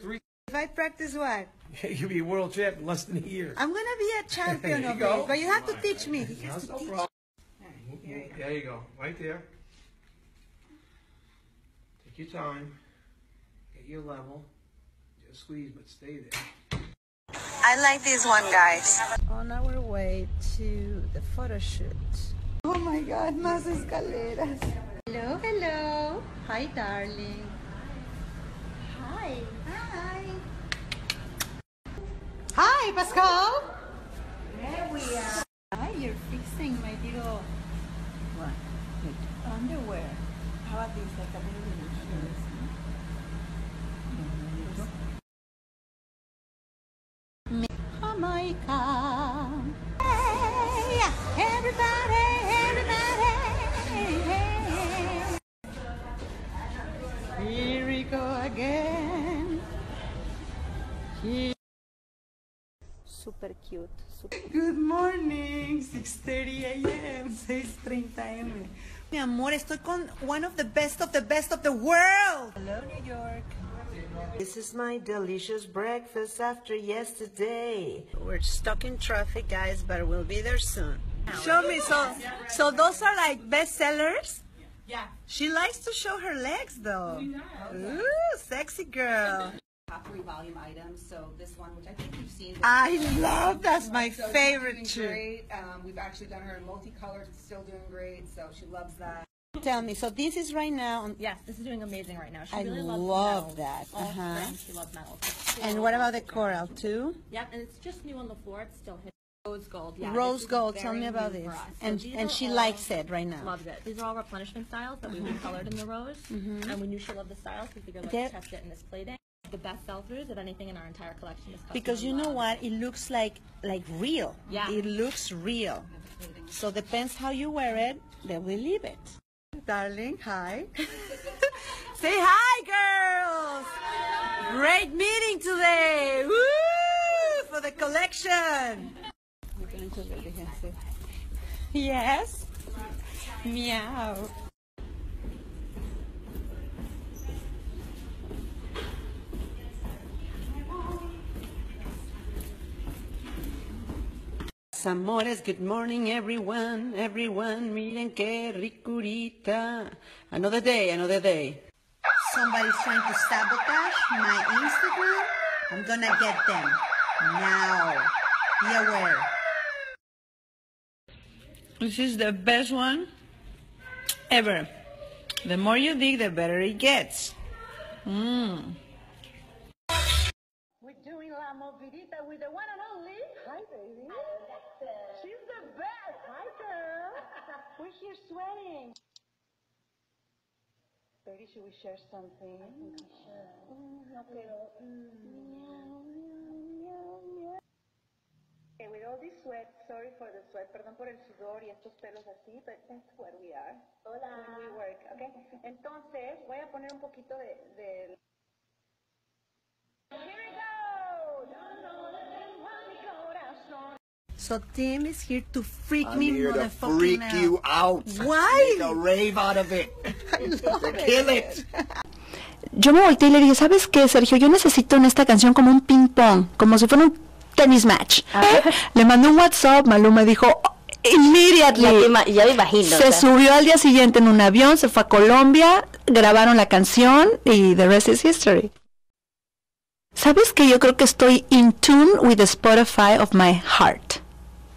If I practice what? you'll be a world champ in less than a year. I'm gonna be a champion of go. it, but you have to teach me. That's no problem. There you go, right there. Take your time, get your level, just squeeze, but stay there. I like this one, guys. On our way to the photo shoot. Oh my God, más escaleras. Hello, hello. Hi, darling. Hi. Hi. Hi, Pascal. There we are. Hi, you're fixing my little what? Underwear. How about this? Like a little bit of heels. Jamaica. Hey, everybody, everybody. Here we go again. Super cute. Super. Good morning, 6:30 a.m., 6:30 a.m. Mi amor, estoy con one of the best of the best of the world. Hello, New York. This is my delicious breakfast after yesterday. We're stuck in traffic, guys, but we'll be there soon. Show me, so those are like bestsellers? Yeah. She likes to show her legs, though. Ooh, sexy girl. Top 3 volume items. So this one, which I think you've seen. I love, that's my favorite too. Great. We've actually done her in multicolored. It's still doing great. So she loves that. Tell me, so this is right now. Yes, this is doing amazing right now. She I really love loves that. All spring, she loves metal. And what about the coral too? Yep, and it's just new on the floor. It's still hidden. Rose gold. Yeah, Rose gold. Tell me about this. And she likes it right now. Loves it. These are all replenishment styles that we recolored in the rose, and we knew she loved the styles. We figured let's test it in this play day. The best sell-throughs of anything in our entire collection is custom. Because you know what? It looks like real. Yeah. It looks real. So depends how you wear it, they will leave it. Darling, hi. Say hi, girls. Great meeting today. Woo! For the collection. Yes. Meow. Amores, good morning everyone, miren qué ricurita. Another day. Somebody's trying to sabotage my Instagram. I'm gonna get them now. Be aware. This is the best one ever. The more you dig, the better it gets. We're doing La Movidita with the one and only. Hi, baby. She's the best. Hi, girl. We're here sweating. Baby, should we share something? I think we should. No, pero. Okay, with all this sweat, sorry for the sweat, perdón por el sudor y estos pelos así, but that's where we are. Hola. When we work, okay? Entonces, voy a poner un poquito de... Here we go! So Tim is here to freak I'm me here to motherfucking freak out. you out. Why? Make a rave out of it. I love to kill it. Yo me volteé y le dije, ¿sabes qué, Sergio? Yo necesito en esta canción como un ping pong, como si fuera un tennis match. Le mandé un WhatsApp, Maluma dijo, immediately. Ya me imagino. Se subió al día siguiente en un avión, se fue a Colombia, grabaron la canción y the rest is history. ¿Sabes que yo creo que estoy in tune with the Spotify of my heart?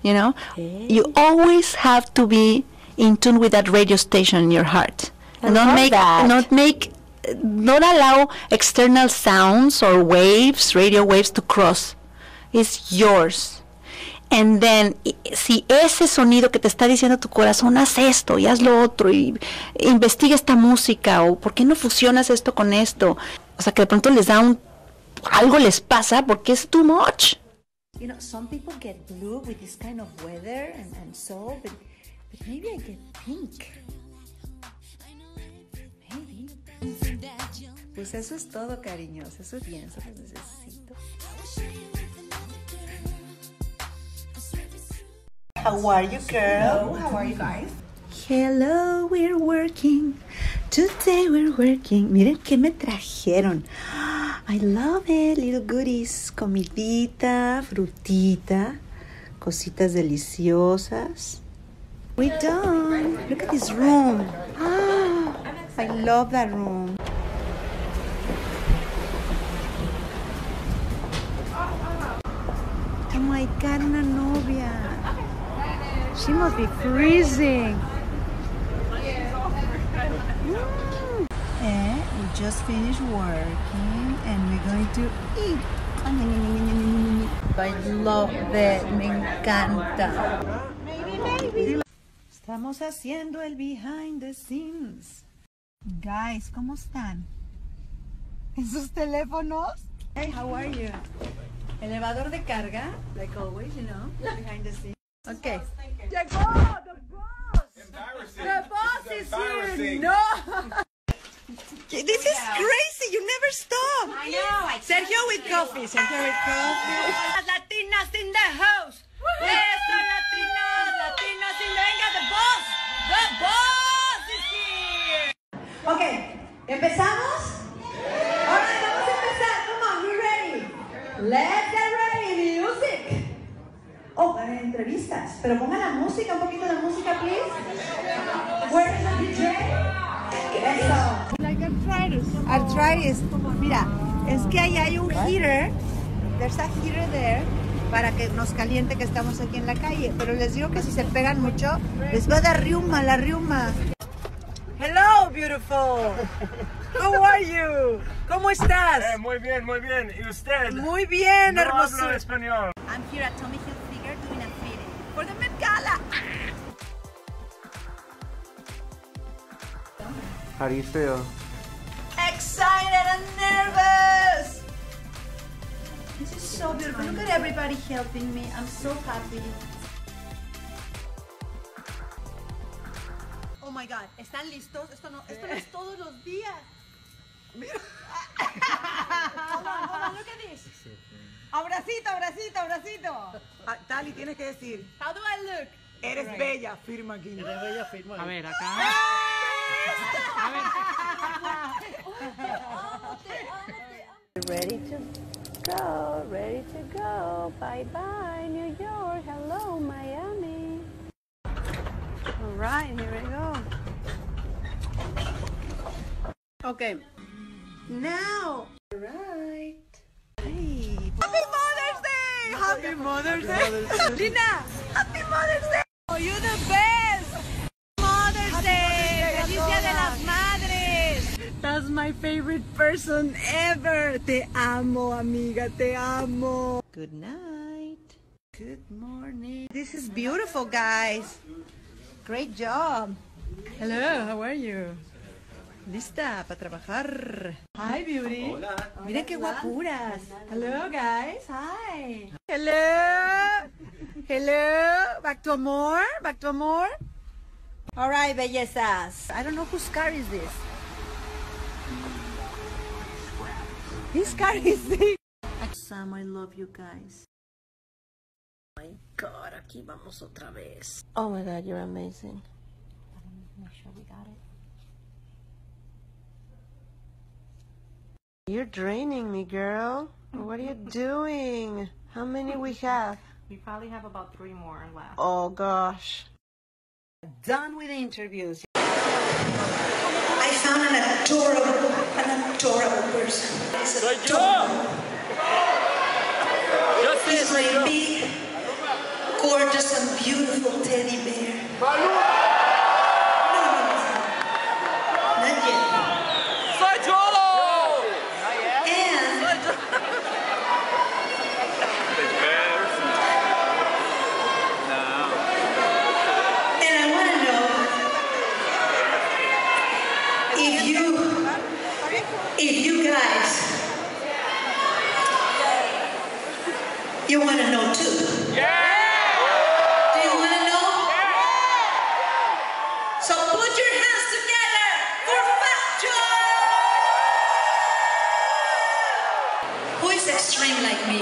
You know? You always have to be in tune with that radio station in your heart. And don't allow external sounds or waves, radio waves to cross. It's yours. And then, si ese sonido que te está diciendo tu corazón, haz esto y haz lo otro y investiga esta música o ¿por qué no fusionas esto con esto? O sea, que de pronto les da algo les pasa porque es too much. You know, some people get blue with this kind of weather and so, but maybe I get pink. Maybe. Pues eso es todo, cariños. Eso es bien, eso lo necesito. How are you, girl? Hello, how are you guys? Hello, we're working. Today we're working. Miren qué me trajeron. I love it. Little goodies. Comidita, frutita, cositas deliciosas. We're done. Look at this room. I love that room. Oh my God, una novia. She must be freezing. And we just finished working and we're going to eat. I love that, me encanta. Maybe. Estamos haciendo el behind the scenes. Guys, ¿cómo están? ¿En sus teléfonos? Hey, how are you? Elevador de carga, like always, you know, behind the scenes. Okay. Llegó, the boss! The boss is here! No! This is crazy, you never stop! I know! Sergio with coffee, Sergio with coffee. Latinas in the house! Eso, Latinas! Latinas in the... Venga, the boss! The boss is here! Okay, ¿empezamos? Alright, vamos a empezar. Come on, we're ready. Let's get ready, music. Oh, entrevistas. Pero pongan la música, un poquito de música, please. Where is the DJ? Eso. Like arthritis. Arthritis. Mira, es que ahí hay un heater. There's a heater there para que nos caliente que estamos aquí en la calle. Pero les digo que si se pegan mucho, les va a dar riuma, la riuma. Hello, beautiful. How are you? ¿Cómo estás? Muy bien, muy bien. ¿Y usted? Muy bien, hermoso. No hablo español. I'm here at Tommy Hilfiger doing a fitting for the Met Gala. How do you feel? Excited and nervous. This is so beautiful. Look at everybody helping me. I'm so happy. Oh my God, ¿están listos? Esto no es todos los días. Mira. Hold on, look at this. Abracito, abracito, abracito. Tali, tienes que decir. How do I look? Eres bella, firma aquí. Eres bella, firma. A ver, acá. Ready to go. Bye bye, New York. Hello, Miami. All right, here we go. Okay. Now. All right. Hey. Happy Mother's Day! Happy Mother's Day! Lina, Happy Mother's Day! Oh, you're the best! Mother's Day! ¡Feliz Día de las Madres! That's my favorite person ever! Te amo, amiga, te amo! Good night. Good morning. This is beautiful, guys. Great job. Hello, how are you? Lista para trabajar. Hi, beauty. Hola. Miren qué guapuras. Hello, guys. Hi. Hello. Hello. Back to amor. Back to amor. All right, bellezas. I don't know whose car is this. This car is this. Sam, I love you guys. Oh my God, aquí vamos otra vez. Oh my God, you're amazing. Make sure we got it. You're draining me, girl. What are you doing? How many we have? We probably have about 3 more left. Oh gosh. Done with the interviews. I found an adorable person. Soy yo. He's my big, gorgeous, and beautiful teddy bear. No, not yet. Soy yo. And I want to know if you guys, you want to know too. Yeah. Do you want to know? Yeah. So put your hands together for Fat Joe. Who is extreme like me?